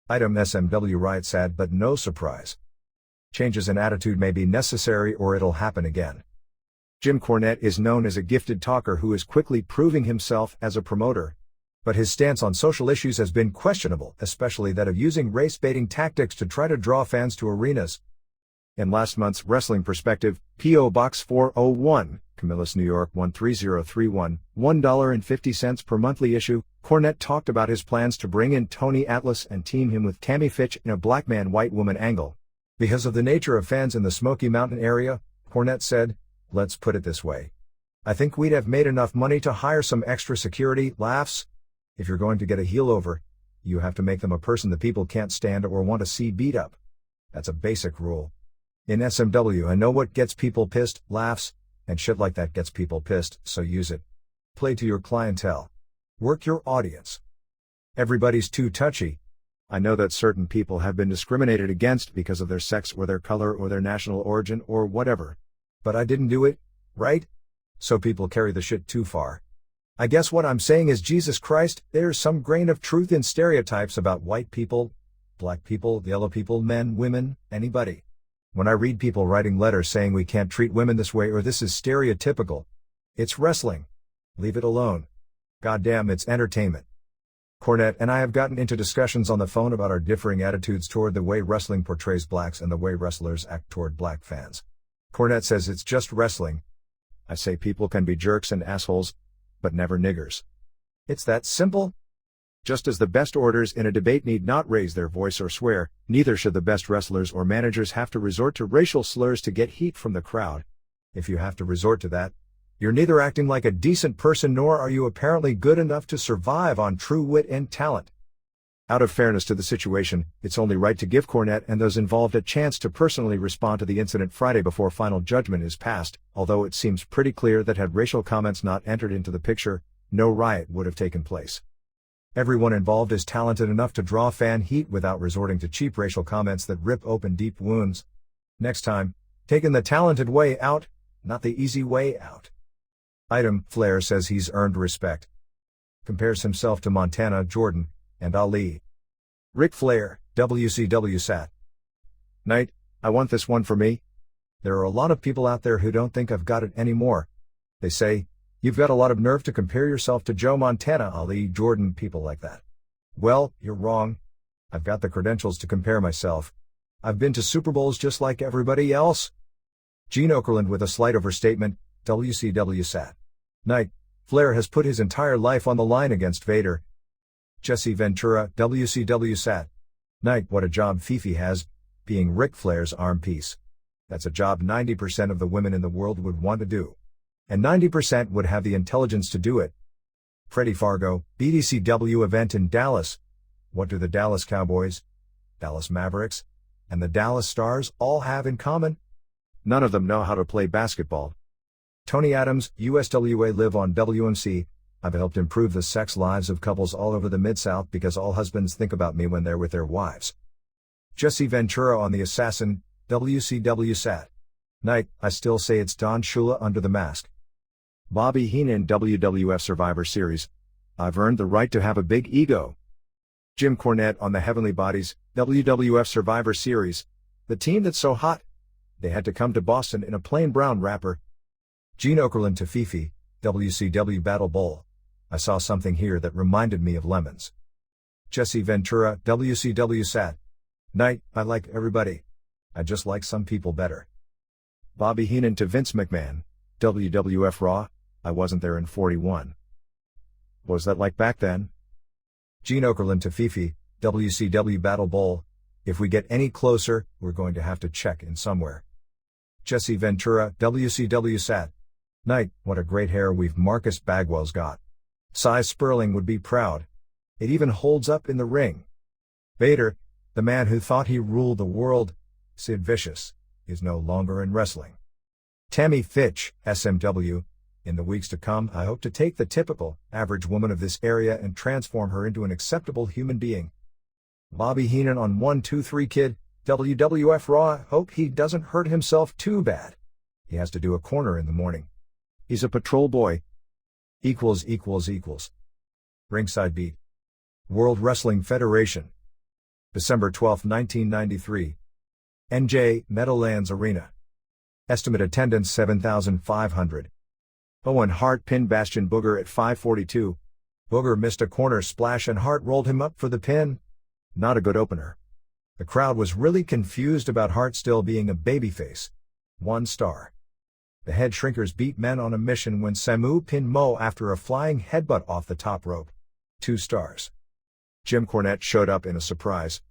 Item SMW riot sad but no surprise. Changes in attitude may be necessary or it'll happen again. Jim Cornette is known as a gifted talker who is quickly proving himself as a promoter. But his stance on social issues has been questionable, especially that of using race-baiting tactics to try to draw fans to arenas. In last month's Wrestling Perspective, P.O. Box 401, Camillus, New York 13031, $1.50 per monthly issue, Cornette talked about his plans to bring in Tony Atlas and team him with Tammy Fitch in a black man white woman angle. Because of the nature of fans in the Smoky Mountain area, Cornette said, "Let's put it this way. I think we'd have made enough money to hire some extra security." Laughs. "If you're going to get a heel over, you have to make them a person the people can't stand or want to see beat up. That's a basic rule. In SMW I know what gets people pissed." Laughs. "And shit like that gets people pissed, so use it. Play to your clientele. Work your audience. Everybody's too touchy. I know that certain people have been discriminated against because of their sex or their color or their national origin or whatever. But I didn't do it, right? So people carry the shit too far. I guess what I'm saying is, Jesus Christ, there's some grain of truth in stereotypes about white people, black people, yellow people, men, women, anybody. When I read people writing letters saying we can't treat women this way or this is stereotypical, it's wrestling. Leave it alone. Goddamn, it's entertainment." Cornette and I have gotten into discussions on the phone about our differing attitudes toward the way wrestling portrays blacks and the way wrestlers act toward black fans. Cornette says it's just wrestling. I say people can be jerks and assholes, but never niggers. It's that simple. Just as the best orators in a debate need not raise their voice or swear, neither should the best wrestlers or managers have to resort to racial slurs to get heat from the crowd. If you have to resort to that, you're neither acting like a decent person nor are you apparently good enough to survive on true wit and talent. Out of fairness to the situation, it's only right to give Cornette and those involved a chance to personally respond to the incident Friday before final judgment is passed, although it seems pretty clear that had racial comments not entered into the picture, no riot would have taken place. Everyone involved is talented enough to draw fan heat without resorting to cheap racial comments that rip open deep wounds. Next time, taking the talented way out, not the easy way out. Item, Flair says he's earned respect. Compares himself to Montana, Jordan, and Ali. Ric Flair, WCW Sat. Night, I want this one for me. There are a lot of people out there who don't think I've got it anymore. They say, you've got a lot of nerve to compare yourself to Joe Montana, Ali, Jordan, people like that. Well, you're wrong. I've got the credentials to compare myself. I've been to Super Bowls just like everybody else. Gene Okerlund with a slight overstatement, WCW Sat. Night, Flair has put his entire life on the line against Vader. Jesse Ventura, WCW Sat. Night, what a job Fifi has, being Ric Flair's arm piece. That's a job 90% of the women in the world would want to do. And 90% would have the intelligence to do it. Freddie Fargo, BDCW event in Dallas. What do the Dallas Cowboys, Dallas Mavericks, and the Dallas Stars all have in common? None of them know how to play basketball. Tony Adams, USWA live on WMC. I've helped improve the sex lives of couples all over the Mid-South because all husbands think about me when they're with their wives. Jesse Ventura on The Assassin, WCW Sat. Night, I still say it's Don Shula under the mask. Bobby Heenan, WWF Survivor Series. I've earned the right to have a big ego. Jim Cornette on the Heavenly Bodies, WWF Survivor Series. The team that's so hot, they had to come to Boston in a plain brown wrapper. Gene Okerlund to Fifi, WCW Battle Bowl. I saw something here that reminded me of lemons. Jesse Ventura, WCW Sat. Night, I like everybody. I just like some people better. Bobby Heenan to Vince McMahon, WWF Raw. I wasn't there in 41. What was that like back then? Gene Okerlund to Fifi, WCW Battle Bowl. If we get any closer, we're going to have to check in somewhere. Jesse Ventura, WCW Sat. Night, what a great hair we've Marcus Bagwell's got. Cy Sperling would be proud. It even holds up in the ring. Vader, the man who thought he ruled the world, Sid Vicious, is no longer in wrestling. Tammy Fitch, SMW. In the weeks to come, I hope to take the typical, average woman of this area and transform her into an acceptable human being. Bobby Heenan on 1-2-3 Kid, WWF Raw. Hope he doesn't hurt himself too bad. He has to do a corner in the morning. He's a patrol boy. == Ringside Beat. World Wrestling Federation. December 12, 1993. NJ, Meadowlands Arena. Estimate attendance 7,500. Owen Hart pinned Bastion Booger at 5:42. Booger missed a corner splash and Hart rolled him up for the pin. Not a good opener. The crowd was really confused about Hart still being a babyface. 1 star. The Head Shrinkers beat men on a mission when Samu pinned Mo after a flying headbutt off the top rope. 2 stars. Jim Cornette showed up in a surprise.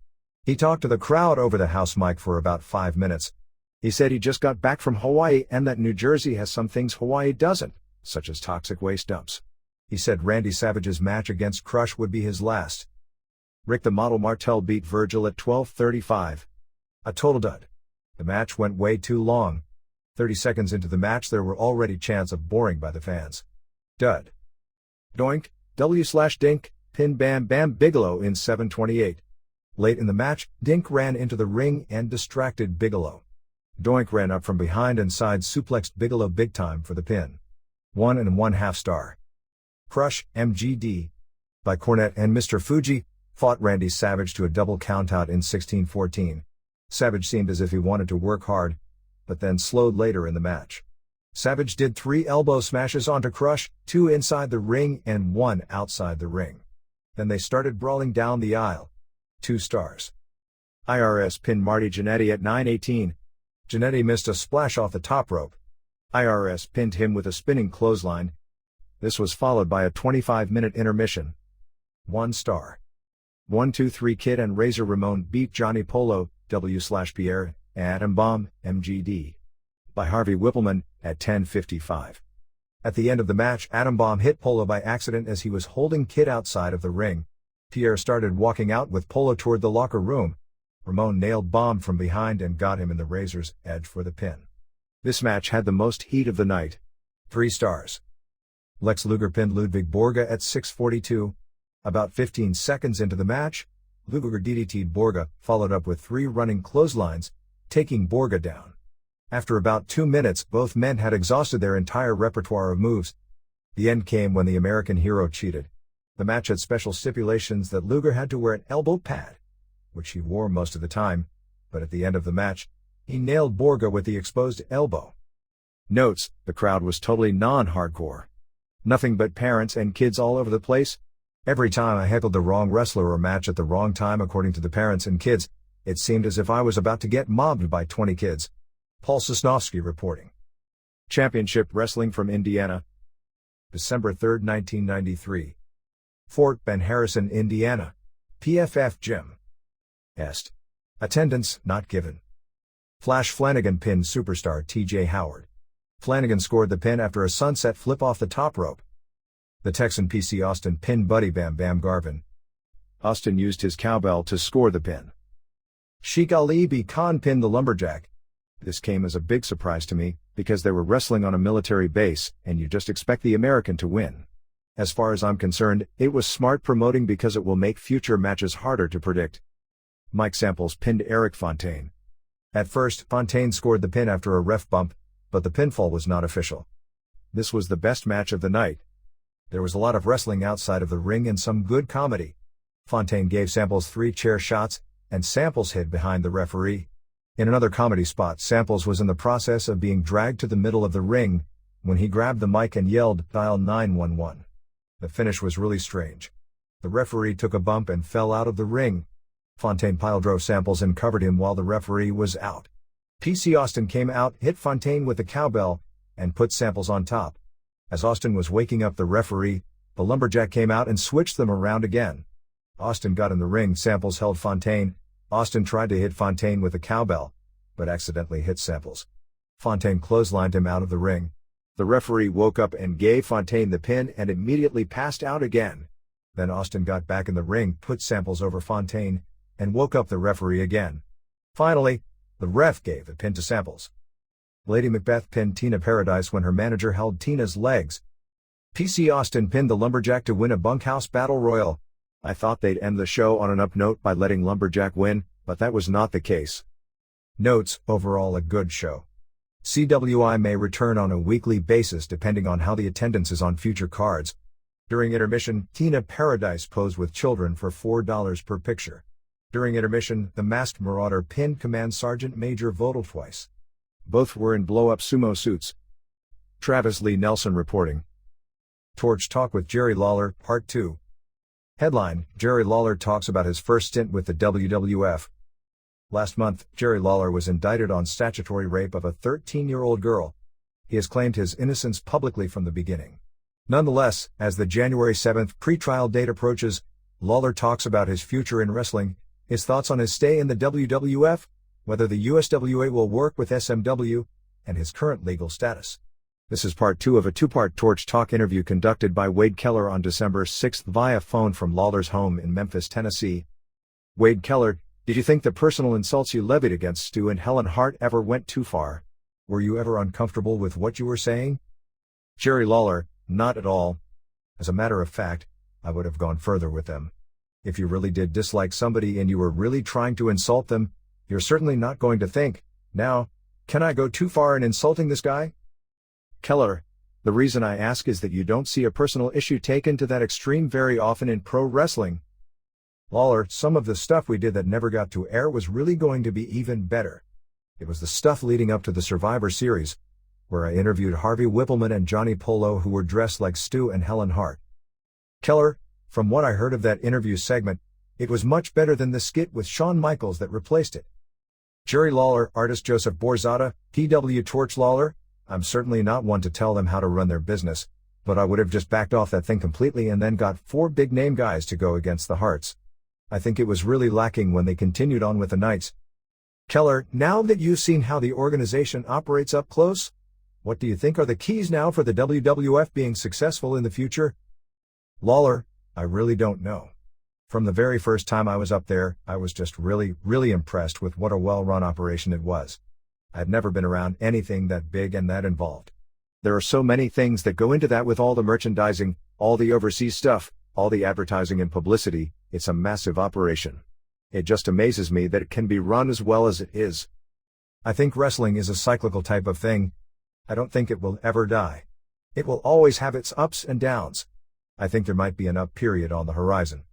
He talked to the crowd over the house mic for about 5 minutes. He said he just got back from Hawaii and that New Jersey has some things Hawaii doesn't, such as toxic waste dumps. He said Randy Savage's match against Crush would be his last. Rick the Model Martel beat Virgil at 12:35. A total dud. The match went way too long. 30 seconds into the match there were already chants of boring by the fans. Dud. Doink, W/Dink, pin Bam Bam Bigelow in 7:28. Late in the match, Dink ran into the ring and distracted Bigelow. Doink ran up from behind and side suplexed Bigelow big time for the pin. 1.5 star. Crush, MGD. By Cornette and Mr. Fuji, fought Randy Savage to a double countout in 16:14. Savage seemed as if he wanted to work hard, but then slowed later in the match. Savage did 3 elbow smashes onto Crush, 2 inside the ring and 1 outside the ring. Then they started brawling down the aisle. 2 stars. IRS pinned Marty Jannetty at 9:18. Jannetty missed a splash off the top rope. IRS pinned him with a spinning clothesline. This was followed by a 25-minute intermission. 1 star. 1-2-3 Kid and Razor Ramon beat Johnny Polo, W/Pierre, Atom Bomb, MGD. By Harvey Whippleman, at 10:55. At the end of the match, Atom Bomb hit Polo by accident as he was holding Kid outside of the ring. Pierre started walking out with Polo toward the locker room. Ramon nailed Bomb from behind and got him in the Razor's edge for the pin. This match had the most heat of the night. 3 stars. Lex Luger pinned Ludwig Borga at 6:42. About 15 seconds into the match, Luger DDT'd Borga, followed up with 3 running clotheslines, taking Borga down. After about 2 minutes, both men had exhausted their entire repertoire of moves. The end came when the American Hero cheated. The match had special stipulations that Luger had to wear an elbow pad, which he wore most of the time, but at the end of the match, he nailed Borga with the exposed elbow. Notes, the crowd was totally non-hardcore. Nothing but parents and kids all over the place. Every time I heckled the wrong wrestler or match at the wrong time according to the parents and kids, it seemed as if I was about to get mobbed by 20 kids. Paul Sosnovsky reporting. Championship Wrestling from Indiana. December 3, 1993. Fort Ben Harrison, Indiana. PFF Gym. Est. Attendance not given. Flash Flanagan pinned superstar TJ Howard. Flanagan scored the pin after a sunset flip off the top rope. The Texan PC Austin pinned Buddy Bam Bam Garvin. Austin used his cowbell to score the pin. Sheikh Ali B. Khan pinned the Lumberjack. This came as a big surprise to me, because they were wrestling on a military base, and you just expect the American to win. As far as I'm concerned, it was smart promoting because it will make future matches harder to predict. Mike Samples pinned Eric Fontaine. At first, Fontaine scored the pin after a ref bump, but the pinfall was not official. This was the best match of the night. There was a lot of wrestling outside of the ring and some good comedy. Fontaine gave Samples 3 chair shots, and Samples hid behind the referee. In another comedy spot, Samples was in the process of being dragged to the middle of the ring when he grabbed the mic and yelled, "Dial 911." The finish was really strange. The referee took a bump and fell out of the ring. Fontaine piledrove Samples and covered him while the referee was out. PC Austin came out, hit Fontaine with the cowbell, and put Samples on top. As Austin was waking up the referee, the Lumberjack came out and switched them around again. Austin got in the ring, Samples held Fontaine. Austin tried to hit Fontaine with a cowbell, but accidentally hit Samples. Fontaine clotheslined him out of the ring. The referee woke up and gave Fontaine the pin and immediately passed out again. Then Austin got back in the ring, put Samples over Fontaine, and woke up the referee again. Finally, the ref gave the pin to Samples. Lady Macbeth pinned Tina Paradise when her manager held Tina's legs. PC Austin pinned the Lumberjack to win a bunkhouse battle royal. I thought they'd end the show on an up note by letting Lumberjack win, but that was not the case. Notes: overall a good show. CWI may return on a weekly basis depending on how the attendance is on future cards. During intermission, Tina Paradise posed with children for $4 per picture. During intermission, the Masked Marauder pinned Command Sergeant Major Vodal twice. Both were in blow-up sumo suits. Travis Lee Nelson reporting. Torch Talk with Jerry Lawler, Part 2. Headline: Jerry Lawler talks about his first stint with the WWF. Last month, Jerry Lawler was indicted on statutory rape of a 13-year-old girl. He has claimed his innocence publicly from the beginning. Nonetheless, as the January 7th pre-trial date approaches, Lawler talks about his future in wrestling, his thoughts on his stay in the WWF, whether the USWA will work with SMW, and his current legal status. This is part 2 of a 2-part Torch Talk interview conducted by Wade Keller on December 6 via phone from Lawler's home in Memphis, Tennessee. Wade Keller, did you think the personal insults you levied against Stu and Helen Hart ever went too far? Were you ever uncomfortable with what you were saying? Jerry Lawler, not at all. As a matter of fact, I would have gone further with them. If you really did dislike somebody and you were really trying to insult them, you're certainly not going to think, now, can I go too far in insulting this guy? Keller, the reason I ask is that you don't see a personal issue taken to that extreme very often in pro wrestling. Lawler, some of the stuff we did that never got to air was really going to be even better. It was the stuff leading up to the Survivor Series, where I interviewed Harvey Whippleman and Johnny Polo who were dressed like Stu and Helen Hart. Keller, from what I heard of that interview segment, it was much better than the skit with Shawn Michaels that replaced it. Jerry Lawler, artist Joseph Borzada, PW Torch Lawler, I'm certainly not one to tell them how to run their business, but I would have just backed off that thing completely and then got 4 big-name guys to go against the Harts. I think it was really lacking when they continued on with the Knights. Keller, now that you've seen how the organization operates up close, what do you think are the keys now for the WWF being successful in the future? Lawler, I really don't know. From the very first time I was up there, I was just really impressed with what a well-run operation it was. I'd never been around anything that big and that involved. There are so many things that go into that with all the merchandising, all the overseas stuff, all the advertising and publicity. It's a massive operation. It just amazes me that it can be run as well as it is. I think wrestling is a cyclical type of thing. I don't think it will ever die. It will always have its ups and downs. I think there might be an up period on the horizon.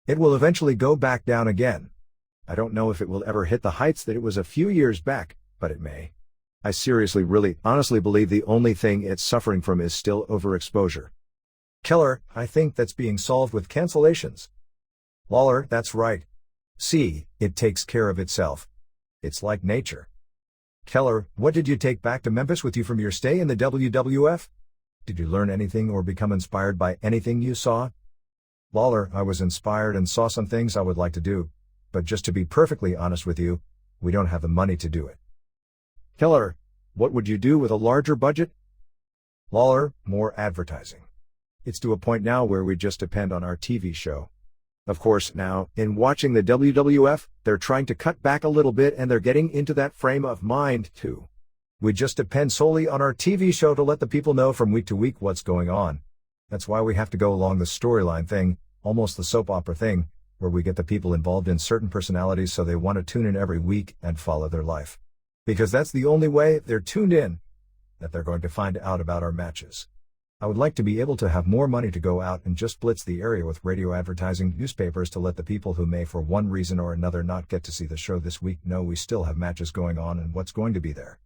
It will eventually go back down again. I don't know if it will ever hit the heights that it was a few years back, but it may. I seriously, honestly believe the only thing it's suffering from is still overexposure. Keller, I think that's being solved with cancellations. Lawler, that's right. See, it takes care of itself. It's like nature. Keller, what did you take back to Memphis with you from your stay in the WWF? Did you learn anything or become inspired by anything you saw? Lawler, I was inspired and saw some things I would like to do, but just to be perfectly honest with you, we don't have the money to do it. Keller, what would you do with a larger budget? Lawler, more advertising. It's to a point now where we just depend on our TV show. Of course, now, in watching the WWF, they're trying to cut back a little bit and they're getting into that frame of mind, too. We just depend solely on our TV show to let the people know from week to week what's going on. That's why we have to go along the storyline thing, almost the soap opera thing, where we get the people involved in certain personalities so they want to tune in every week and follow their life. Because that's the only way they're tuned in, that they're going to find out about our matches. I would like to be able to have more money to go out and just blitz the area with radio advertising, newspapers to let the people who may for one reason or another not get to see the show this week know we still have matches going on and what's going to be there.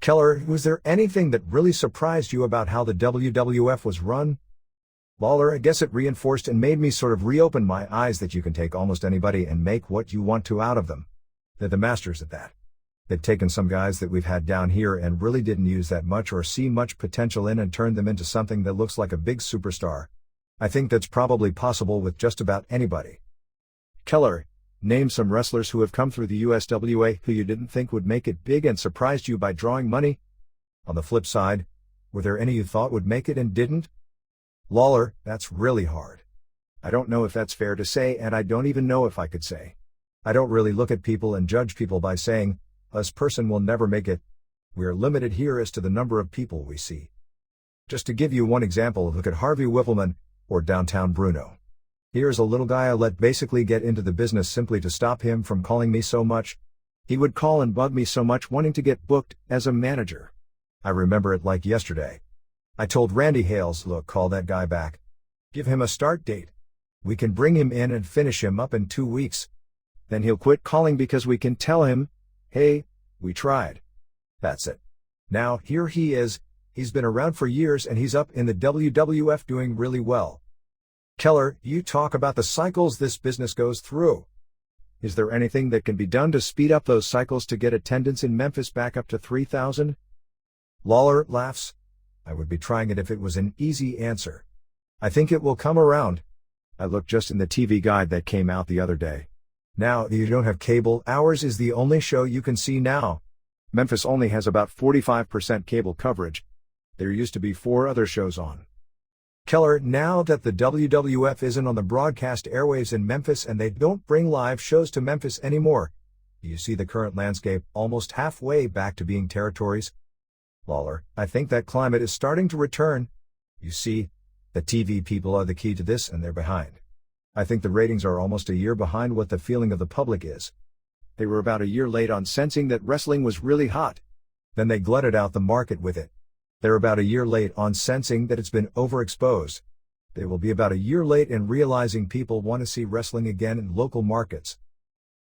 Keller, was there anything that really surprised you about how the WWF was run? Lawler, I guess it reinforced and made me sort of reopen my eyes that you can take almost anybody and make what you want to out of them. They're the masters at that. They've taken some guys that we've had down here and really didn't use that much or see much potential in and turned them into something that looks like a big superstar. I think that's probably possible with just about anybody. Keller, name some wrestlers who have come through the USWA who you didn't think would make it big and surprised you by drawing money. On the flip side, were there any you thought would make it and didn't? Lawler, that's really hard. I don't know if that's fair to say, and I don't even know if I could say. I don't really look at people and judge people by saying, this person will never make it. We are limited here as to the number of people we see. Just to give you one example, look at Harvey Wippleman, or Downtown Bruno. Here's a little guy I let basically get into the business simply to stop him from calling me so much. He would call and bug me so much wanting to get booked as a manager. I remember it like yesterday. I told Randy Hales, look, call that guy back. Give him a start date. We can bring him in and finish him up in 2 weeks. Then he'll quit calling because we can tell him, hey, we tried. That's it. Now, here he is, he's been around for years and he's up in the WWF doing really well. Keller, you talk about the cycles this business goes through. Is there anything that can be done to speed up those cycles to get attendance in Memphis back up to 3,000? Lawler laughs. I would be trying it if it was an easy answer. I think it will come around. I looked just in the TV guide that came out the other day. Now, you don't have cable, ours is the only show you can see now. Memphis only has about 45% cable coverage. There used to be 4 other shows on. Keller, now that the WWF isn't on the broadcast airwaves in Memphis and they don't bring live shows to Memphis anymore, do you see the current landscape almost halfway back to being territories? Lawler, I think that climate is starting to return. You see, the TV people are the key to this and they're behind. I think the ratings are almost a year behind what the feeling of the public is. They were about a year late on sensing that wrestling was really hot. Then they glutted out the market with it. They're about a year late on sensing that it's been overexposed. They will be about a year late in realizing people want to see wrestling again in local markets.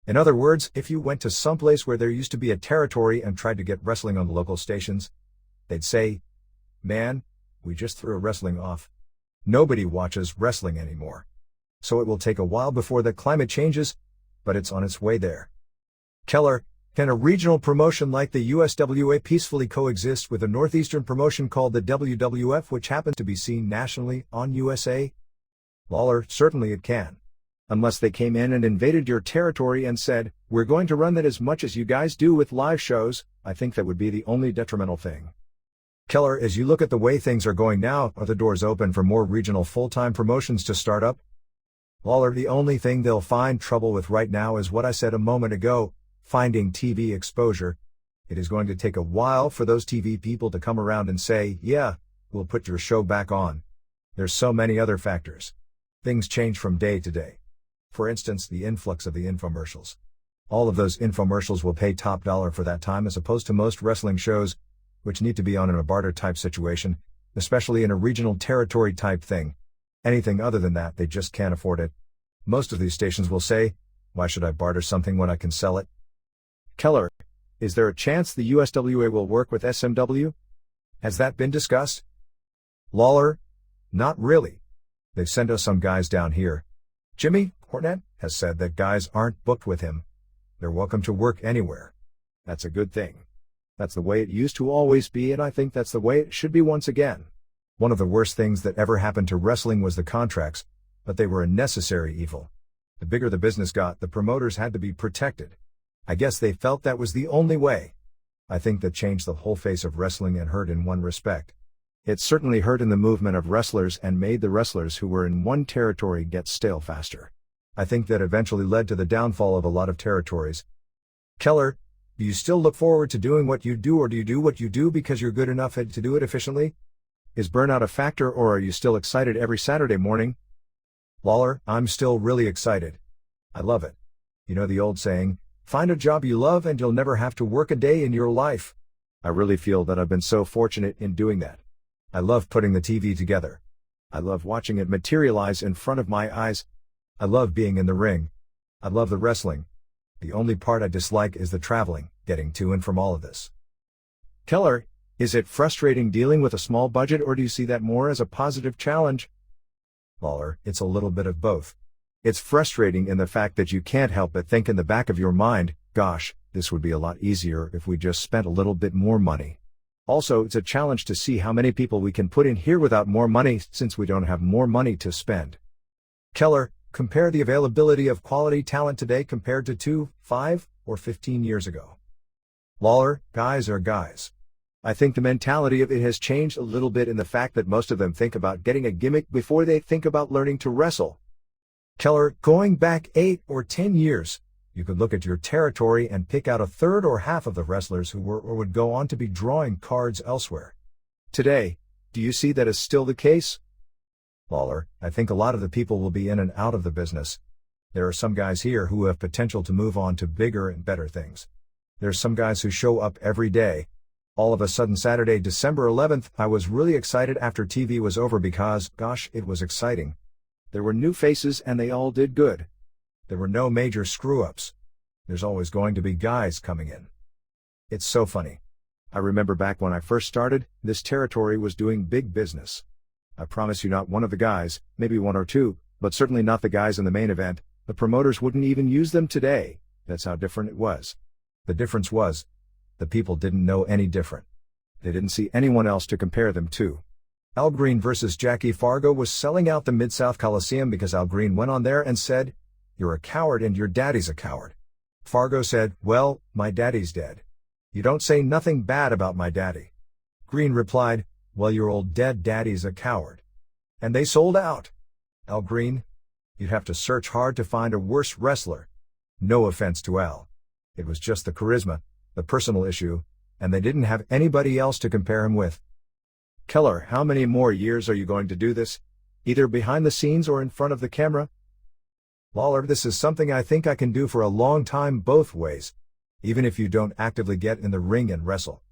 In other words, if you went to someplace where there used to be a territory and tried to get wrestling on the local stations, they'd say, man, we just threw wrestling off. Nobody watches wrestling anymore. So it will take a while before the climate changes, but it's on its way there. Keller, can a regional promotion like the USWA peacefully coexist with a northeastern promotion called the WWF which happens to be seen nationally on USA? Lawler, certainly it can. Unless they came in and invaded your territory and said, we're going to run that as much as you guys do with live shows, I think that would be the only detrimental thing. Keller, as you look at the way things are going now, are the doors open for more regional full-time promotions to start up? Lawler, the only thing they'll find trouble with right now is what I said a moment ago, finding TV exposure. It is going to take a while for those TV people to come around and say, yeah, we'll put your show back on. There's so many other factors. Things change from day to day. For instance, the influx of the infomercials. All of those infomercials will pay top dollar for that time as opposed to most wrestling shows, which need to be on in a barter type situation, especially in a regional territory type thing. Anything other than that, they just can't afford it. Most of these stations will say, why should I barter something when I can sell it? Keller, is there a chance the USWA will work with SMW? Has that been discussed? Lawler, not really. They've sent us some guys down here. Jimmy Cornette has said that guys aren't booked with him. They're welcome to work anywhere. That's a good thing. That's the way it used to always be, and I think that's the way it should be once again. One of the worst things that ever happened to wrestling was the contracts, but they were a necessary evil. The bigger the business got, the promoters had to be protected. I guess they felt that was the only way. I think that changed the whole face of wrestling and hurt in one respect. It certainly hurt in the movement of wrestlers and made the wrestlers who were in one territory get stale faster. I think that eventually led to the downfall of a lot of territories. Keller, do you still look forward to doing what you do, or do you do what you do because you're good enough to do it efficiently? Is burnout a factor, or are you still excited every Saturday morning? Lawler, I'm still really excited. I love it. You know the old saying, find a job you love and you'll never have to work a day in your life. I really feel that I've been so fortunate in doing that. I love putting the TV together. I love watching it materialize in front of my eyes. I love being in the ring. I love the wrestling. The only part I dislike is the traveling, getting to and from all of this. Keller, is it frustrating dealing with a small budget, or do you see that more as a positive challenge? Lawler, it's a little bit of both. It's frustrating in the fact that you can't help but think in the back of your mind, gosh, this would be a lot easier if we just spent a little bit more money. Also, it's a challenge to see how many people we can put in here without more money, since we don't have more money to spend. Keller, compare the availability of quality talent today compared to 2, 5, or 15 years ago. Lawler, guys are guys. I think the mentality of it has changed a little bit in the fact that most of them think about getting a gimmick before they think about learning to wrestle. Keller, going back 8 or 10 years, you could look at your territory and pick out a third or half of the wrestlers who were or would go on to be drawing cards elsewhere. Today, do you see that as still the case? Lawler, I think a lot of the people will be in and out of the business. There are some guys here who have potential to move on to bigger and better things. There's some guys who show up every day. All of a sudden Saturday, December 11th, I was really excited after TV was over because, gosh, it was exciting. There were new faces and they all did good. There were no major screw-ups. There's always going to be guys coming in. It's so funny. I remember back when I first started, this territory was doing big business. I promise you, not one of the guys, maybe one or two, but certainly not the guys in the main event. The promoters wouldn't even use them today. That's how different it was. The difference was, the people didn't know any different. They didn't see anyone else to compare them to. Al Green versus Jackie Fargo was selling out the Mid-South Coliseum because Al Green went on there and said, "You're a coward and your daddy's a coward." Fargo said, "Well, my daddy's dead. You don't say nothing bad about my daddy." Green replied, "Well, your old dead daddy's a coward." And they sold out. Al Green? You'd have to search hard to find a worse wrestler. No offense to Al. It was just the charisma, the personal issue, and they didn't have anybody else to compare him with. Keller, how many more years are you going to do this? Either behind the scenes or in front of the camera? Lawler, this is something I think I can do for a long time both ways, even if you don't actively get in the ring and wrestle.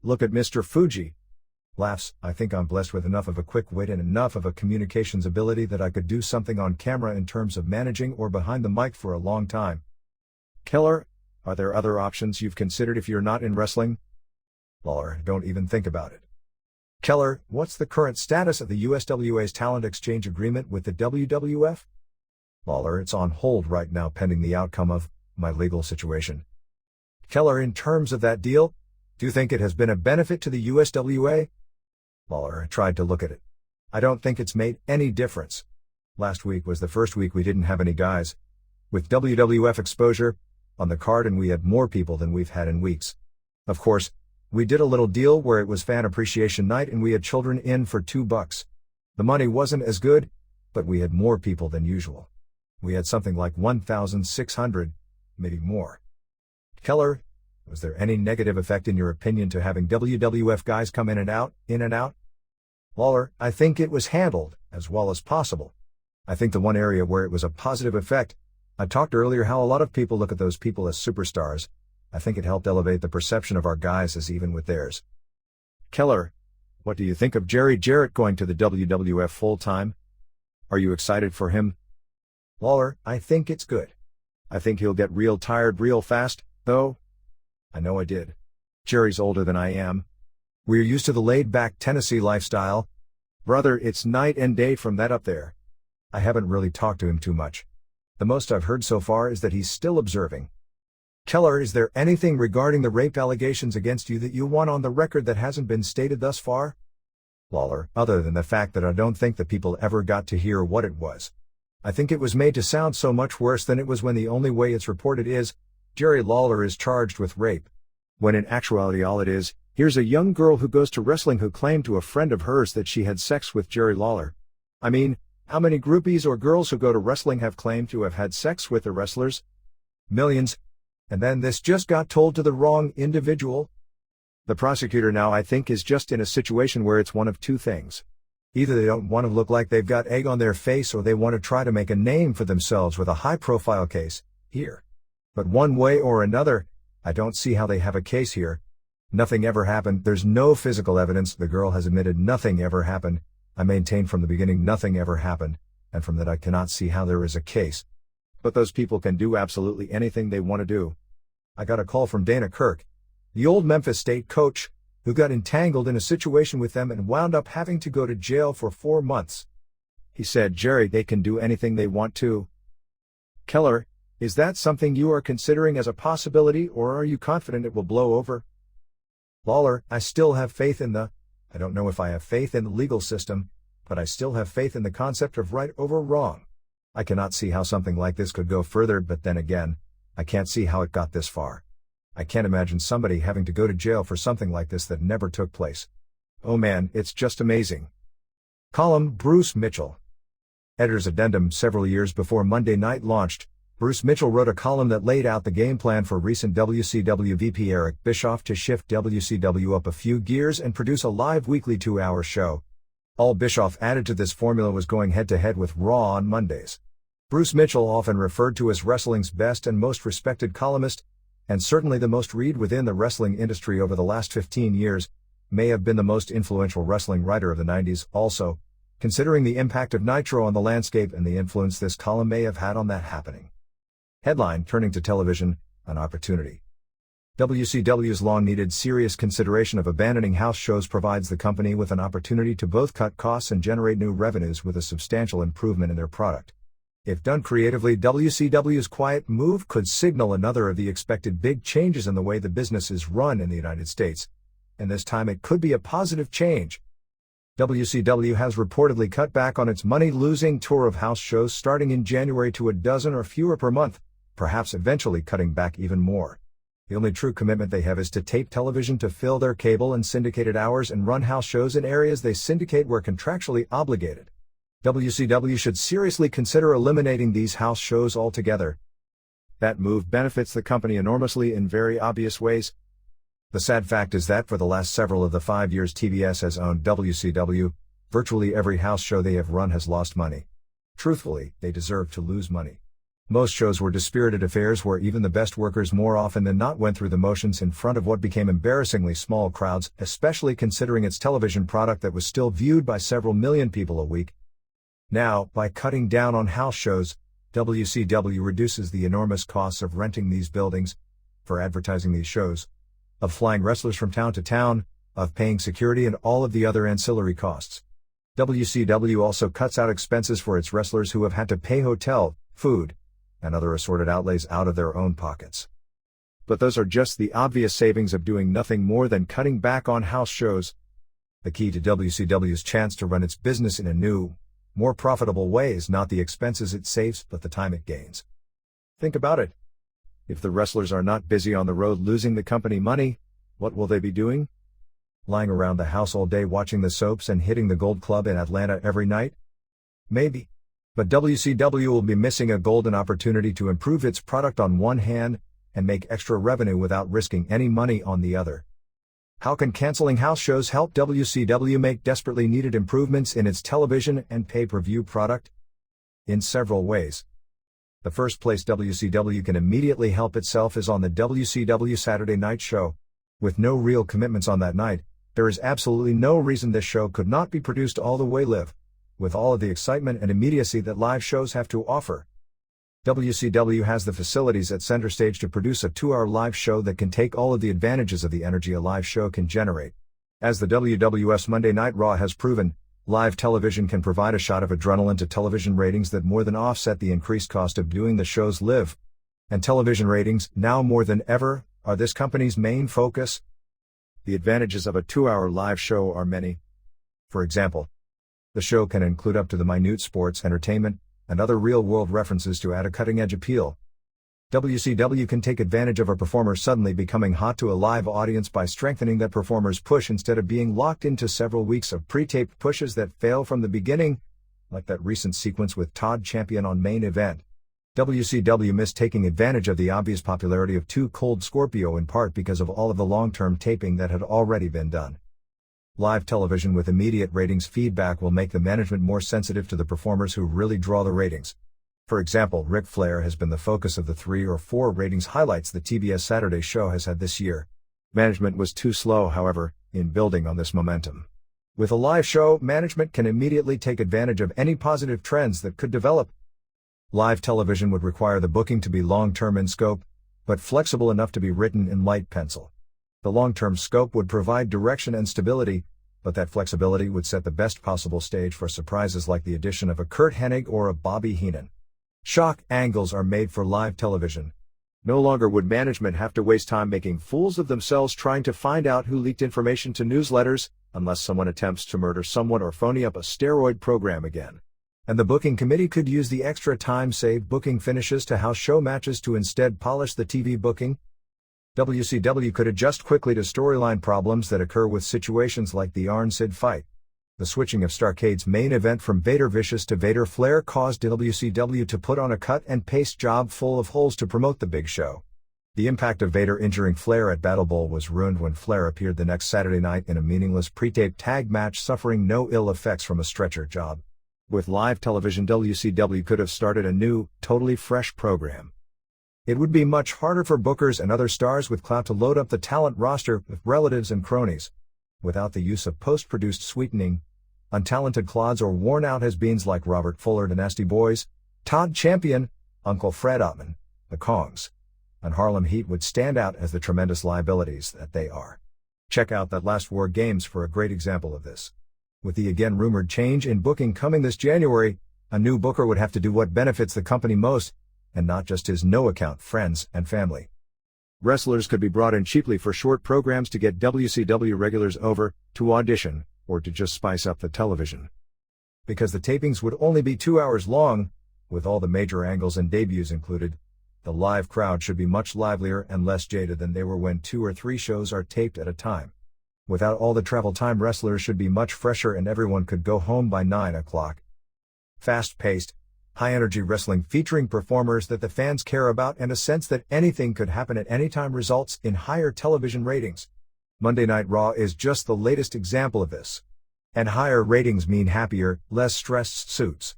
Look at Mr. Fuji. Laughs, I think I'm blessed with enough of a quick wit and enough of a communications ability that I could do something on camera in terms of managing or behind the mic for a long time. Keller, are there other options you've considered if you're not in wrestling? Lawler, don't even think about it. Keller, what's the current status of the USWA's talent exchange agreement with the WWF? Lawler, it's on hold right now pending the outcome of my legal situation. Keller, in terms of that deal, do you think it has been a benefit to the USWA? Lawler, I tried to look at it. I don't think it's made any difference. Last week was the first week we didn't have any guys with WWF exposure on the card, and we had more people than we've had in weeks. Of course, we did a little deal where it was fan appreciation night and we had children in for $2. The money wasn't as good, but we had more people than usual. We had something like 1,600, maybe more. Keller, was there any negative effect in your opinion to having WWF guys come in and out, in and out? Lawler, I think it was handled as well as possible. I think the one area where it was a positive effect, I talked earlier how a lot of people look at those people as superstars. I think it helped elevate the perception of our guys as even with theirs. Keller, what do you think of Jerry Jarrett going to the WWF full-time? Are you excited for him? Lawler, I think it's good. I think he'll get real tired real fast, though. I know I did. Jerry's older than I am. We're used to the laid-back Tennessee lifestyle. Brother, it's night and day from that up there. I haven't really talked to him too much. The most I've heard so far is that he's still observing. Keller, is there anything regarding the rape allegations against you that you want on the record that hasn't been stated thus far? Lawler, other than the fact that I don't think the people ever got to hear what it was. I think it was made to sound so much worse than it was when the only way it's reported is, Jerry Lawler is charged with rape. When in actuality all it is Here's a young girl who goes to wrestling who claimed to a friend of hers that she had sex with Jerry Lawler. I mean, how many groupies or girls who go to wrestling have claimed to have had sex with the wrestlers? Millions. And then this just got told to the wrong individual? The prosecutor now, I think, is just in a situation where it's one of two things. Either they don't want to look like they've got egg on their face, or they want to try to make a name for themselves with a high-profile case here. But one way or another, I don't see how they have a case here. Nothing ever happened. There's no physical evidence. The girl has admitted nothing ever happened. I maintain from the beginning nothing ever happened, and from that I cannot see how there is a case. But those people can do absolutely anything they want to do. I got a call from Dana Kirk, the old Memphis State coach, who got entangled in a situation with them and wound up having to go to jail for 4 months. He said, "Jerry, they can do anything they want to." Keller, is that something you are considering as a possibility, or are you confident it will blow over? Lawler, I still have faith in I don't know if I have faith in the legal system, but I still have faith in the concept of right over wrong. I cannot see how something like this could go further, but then again, I can't see how it got this far. I can't imagine somebody having to go to jail for something like this that never took place. Oh man, it's just amazing. Column, Bruce Mitchell. Editor's addendum. Several years before Monday Night launched, Bruce Mitchell wrote a column that laid out the game plan for recent WCW VP Eric Bischoff to shift WCW up a few gears and produce a live weekly 2-hour show. All Bischoff added to this formula was going head-to-head with Raw on Mondays. Bruce Mitchell, often referred to as wrestling's best and most respected columnist, and certainly the most read within the wrestling industry over the last 15 years, may have been the most influential wrestling writer of the 90s also, considering the impact of Nitro on the landscape and the influence this column may have had on that happening. Headline, Turning to Television, an Opportunity. WCW's long-needed serious consideration of abandoning house shows provides the company with an opportunity to both cut costs and generate new revenues with a substantial improvement in their product. If done creatively, WCW's quiet move could signal another of the expected big changes in the way the business is run in the United States, and this time it could be a positive change. WCW has reportedly cut back on its money-losing tour of house shows starting in January to a dozen or fewer per month, perhaps eventually cutting back even more. The only true commitment they have is to tape television to fill their cable and syndicated hours and run house shows in areas they syndicate where contractually obligated. WCW should seriously consider eliminating these house shows altogether. That move benefits the company enormously in very obvious ways. The sad fact is that for the last several of the 5 years TBS has owned WCW, virtually every house show they have run has lost money. Truthfully, they deserve to lose money. Most shows were dispirited affairs where even the best workers more often than not went through the motions in front of what became embarrassingly small crowds, especially considering its television product that was still viewed by several million people a week. Now, by cutting down on house shows, WCW reduces the enormous costs of renting these buildings, for advertising these shows, of flying wrestlers from town to town, of paying security and all of the other ancillary costs. WCW also cuts out expenses for its wrestlers who have had to pay hotel, food, and other assorted outlays out of their own pockets. But those are just the obvious savings of doing nothing more than cutting back on house shows. The key to WCW's chance to run its business in a new, more profitable way is not the expenses it saves, but the time it gains. Think about it. If the wrestlers are not busy on the road losing the company money, what will they be doing? Lying around the house all day watching the soaps and hitting the Gold Club in Atlanta every night? Maybe. But WCW will be missing a golden opportunity to improve its product on one hand, and make extra revenue without risking any money on the other. How can canceling house shows help WCW make desperately needed improvements in its television and pay-per-view product? In several ways. The first place WCW can immediately help itself is on the WCW Saturday Night Show. With no real commitments on that night, there is absolutely no reason this show could not be produced all the way live, with all of the excitement and immediacy that live shows have to offer. WCW has the facilities at center stage to produce a 2-hour live show that can take all of the advantages of the energy a live show can generate. As the WWF's Monday Night Raw has proven, live television can provide a shot of adrenaline to television ratings that more than offset the increased cost of doing the shows live. And television ratings, now more than ever, are this company's main focus. The advantages of a 2-hour live show are many. For example, the show can include up to the minute sports, entertainment, and other real-world references to add a cutting-edge appeal. WCW can take advantage of a performer suddenly becoming hot to a live audience by strengthening that performer's push instead of being locked into several weeks of pre-taped pushes that fail from the beginning, like that recent sequence with Todd Champion on Main Event. WCW missed taking advantage of the obvious popularity of Too Cold Scorpio in part because of all of the long-term taping that had already been done. Live television with immediate ratings feedback will make the management more sensitive to the performers who really draw the ratings. For example, Ric Flair has been the focus of the 3 or 4 ratings highlights the TBS Saturday show has had this year. Management was too slow, however, in building on this momentum. With a live show, management can immediately take advantage of any positive trends that could develop. Live television would require the booking to be long-term in scope, but flexible enough to be written in light pencil. The long-term scope would provide direction and stability, but that flexibility would set the best possible stage for surprises like the addition of a Curt Hennig or a Bobby Heenan. Shock angles are made for live television. No longer would management have to waste time making fools of themselves trying to find out who leaked information to newsletters, unless someone attempts to murder someone or phony up a steroid program again. And the booking committee could use the extra time saved booking finishes to house show matches to instead polish the TV booking. WCW could adjust quickly to storyline problems that occur with situations like the Arn-Sid fight. The switching of Starrcade's main event from Vader Vicious to Vader Flair caused WCW to put on a cut-and-paste job full of holes to promote the big show. The impact of Vader injuring Flair at Battle Bowl was ruined when Flair appeared the next Saturday night in a meaningless pre-taped tag match suffering no ill effects from a stretcher job. With live television, WCW could have started a new, totally fresh program. It would be much harder for bookers and other stars with clout to load up the talent roster with relatives and cronies. Without the use of post-produced sweetening, untalented clods or worn-out has-beens like Robert Fuller, the Nasty Boys, Todd Champion, Uncle Fred Ottman, the Kongs, and Harlem Heat would stand out as the tremendous liabilities that they are. Check out that last War Games for a great example of this. With the again rumored change in booking coming this January, a new booker would have to do what benefits the company most, and not just his no-account friends and family. Wrestlers could be brought in cheaply for short programs to get WCW regulars over, to audition, or to just spice up the television. Because the tapings would only be 2 hours long, with all the major angles and debuts included, the live crowd should be much livelier and less jaded than they were when 2 or 3 shows are taped at a time. Without all the travel time, wrestlers should be much fresher and everyone could go home by 9 o'clock. Fast-paced, high-energy wrestling featuring performers that the fans care about and a sense that anything could happen at any time results in higher television ratings. Monday Night Raw is just the latest example of this. And higher ratings mean happier, less stressed suits.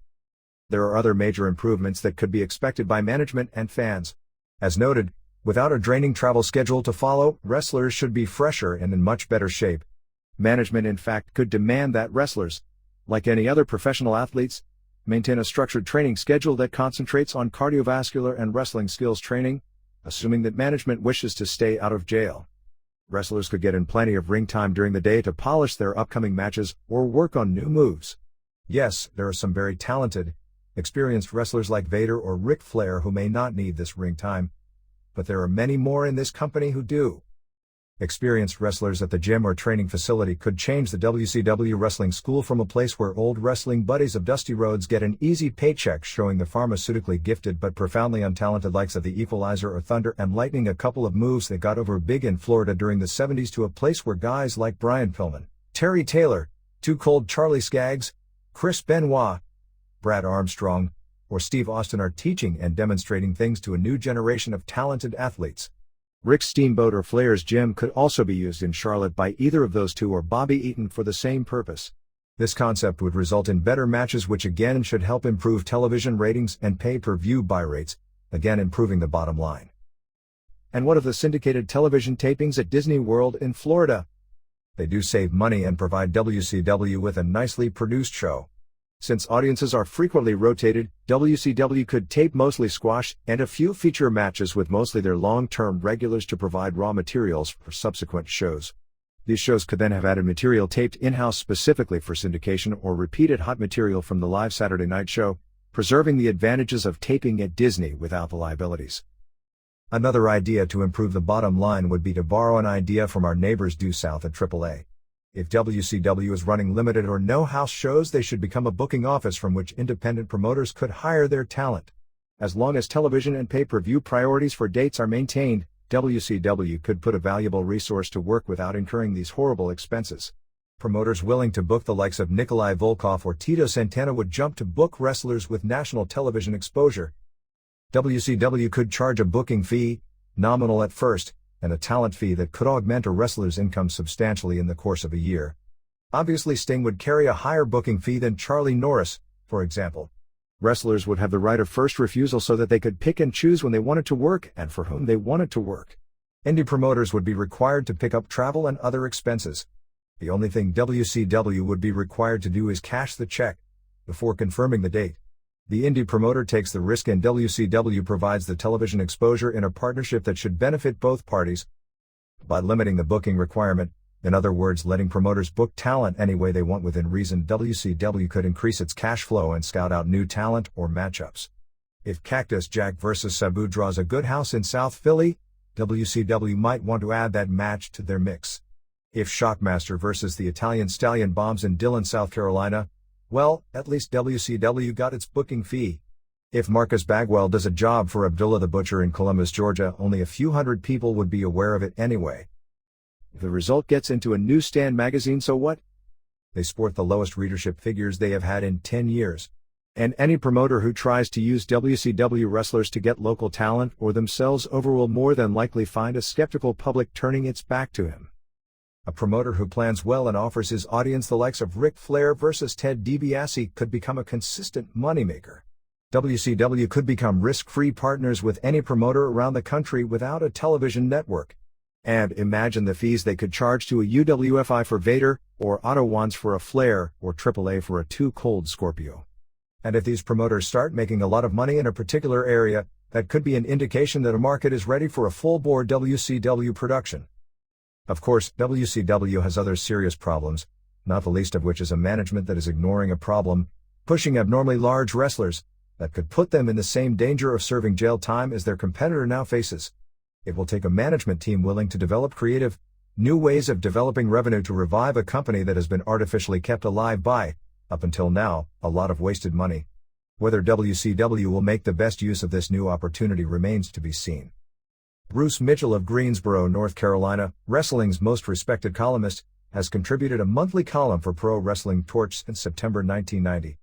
There are other major improvements that could be expected by management and fans. As noted, without a draining travel schedule to follow, wrestlers should be fresher and in much better shape. Management, in fact, could demand that wrestlers, like any other professional athletes, maintain a structured training schedule that concentrates on cardiovascular and wrestling skills training, assuming that management wishes to stay out of jail. Wrestlers could get in plenty of ring time during the day to polish their upcoming matches or work on new moves. Yes, there are some very talented, experienced wrestlers like Vader or Ric Flair who may not need this ring time, but there are many more in this company who do. Experienced wrestlers at the gym or training facility could change the WCW wrestling school from a place where old wrestling buddies of Dusty Rhodes get an easy paycheck showing the pharmaceutically gifted but profoundly untalented likes of the Equalizer or Thunder and Lightning a couple of moves that got over big in Florida during the 70s to a place where guys like Brian Pillman, Terry Taylor, Too Cold Charlie Skaggs, Chris Benoit, Brad Armstrong, or Steve Austin are teaching and demonstrating things to a new generation of talented athletes. Rick Steamboat or Flair's gym could also be used in Charlotte by either of those two or Bobby Eaton for the same purpose. This concept would result in better matches which again should help improve television ratings and pay-per-view buy rates, again improving the bottom line. And what of the syndicated television tapings at Disney World in Florida? They do save money and provide WCW with a nicely produced show. Since audiences are frequently rotated, WCW could tape mostly squash and a few feature matches with mostly their long-term regulars to provide raw materials for subsequent shows. These shows could then have added material taped in-house specifically for syndication or repeated hot material from the live Saturday night show, preserving the advantages of taping at Disney without the liabilities. Another idea to improve the bottom line would be to borrow an idea from our neighbors due south at AAA. If WCW is running limited or no house shows, they should become a booking office from which independent promoters could hire their talent. As long as television and pay-per-view priorities for dates are maintained, WCW could put a valuable resource to work without incurring these horrible expenses. Promoters willing to book the likes of Nikolai Volkov or Tito Santana would jump to book wrestlers with national television exposure. WCW could charge a booking fee, nominal at first, and a talent fee that could augment a wrestler's income substantially in the course of a year. Obviously, Sting would carry a higher booking fee than Charlie Norris, for example. Wrestlers would have the right of first refusal so that they could pick and choose when they wanted to work and for whom they wanted to work. Indie promoters would be required to pick up travel and other expenses. The only thing WCW would be required to do is cash the check before confirming the date. The indie promoter takes the risk and WCW provides the television exposure in a partnership that should benefit both parties. By limiting the booking requirement, in other words letting promoters book talent any way they want within reason, WCW could increase its cash flow and scout out new talent or matchups. If Cactus Jack vs. Sabu draws a good house in South Philly, WCW might want to add that match to their mix. If Shockmaster vs. the Italian Stallion bombs in Dillon, South Carolina, well, at least WCW got its booking fee. If Marcus Bagwell does a job for Abdullah the Butcher in Columbus, Georgia, only a few hundred people would be aware of it anyway. If the result gets into a newsstand magazine, so what? They sport the lowest readership figures they have had in 10 years. And any promoter who tries to use WCW wrestlers to get local talent or themselves over will more than likely find a skeptical public turning its back to him. A promoter who plans well and offers his audience the likes of Ric Flair versus Ted DiBiase could become a consistent moneymaker. WCW could become risk-free partners with any promoter around the country without a television network. And imagine the fees they could charge to a UWFI for Vader, or Otto Wanz for a Flair, or AAA for a Too Cold Scorpio. And if these promoters start making a lot of money in a particular area, that could be an indication that a market is ready for a full-bore WCW production. Of course, WCW has other serious problems, not the least of which is a management that is ignoring a problem, pushing abnormally large wrestlers, that could put them in the same danger of serving jail time as their competitor now faces. It will take a management team willing to develop creative, new ways of developing revenue to revive a company that has been artificially kept alive by, up until now, a lot of wasted money. Whether WCW will make the best use of this new opportunity remains to be seen. Bruce Mitchell of Greensboro, North Carolina, wrestling's most respected columnist, has contributed a monthly column for Pro Wrestling Torch since September 1990.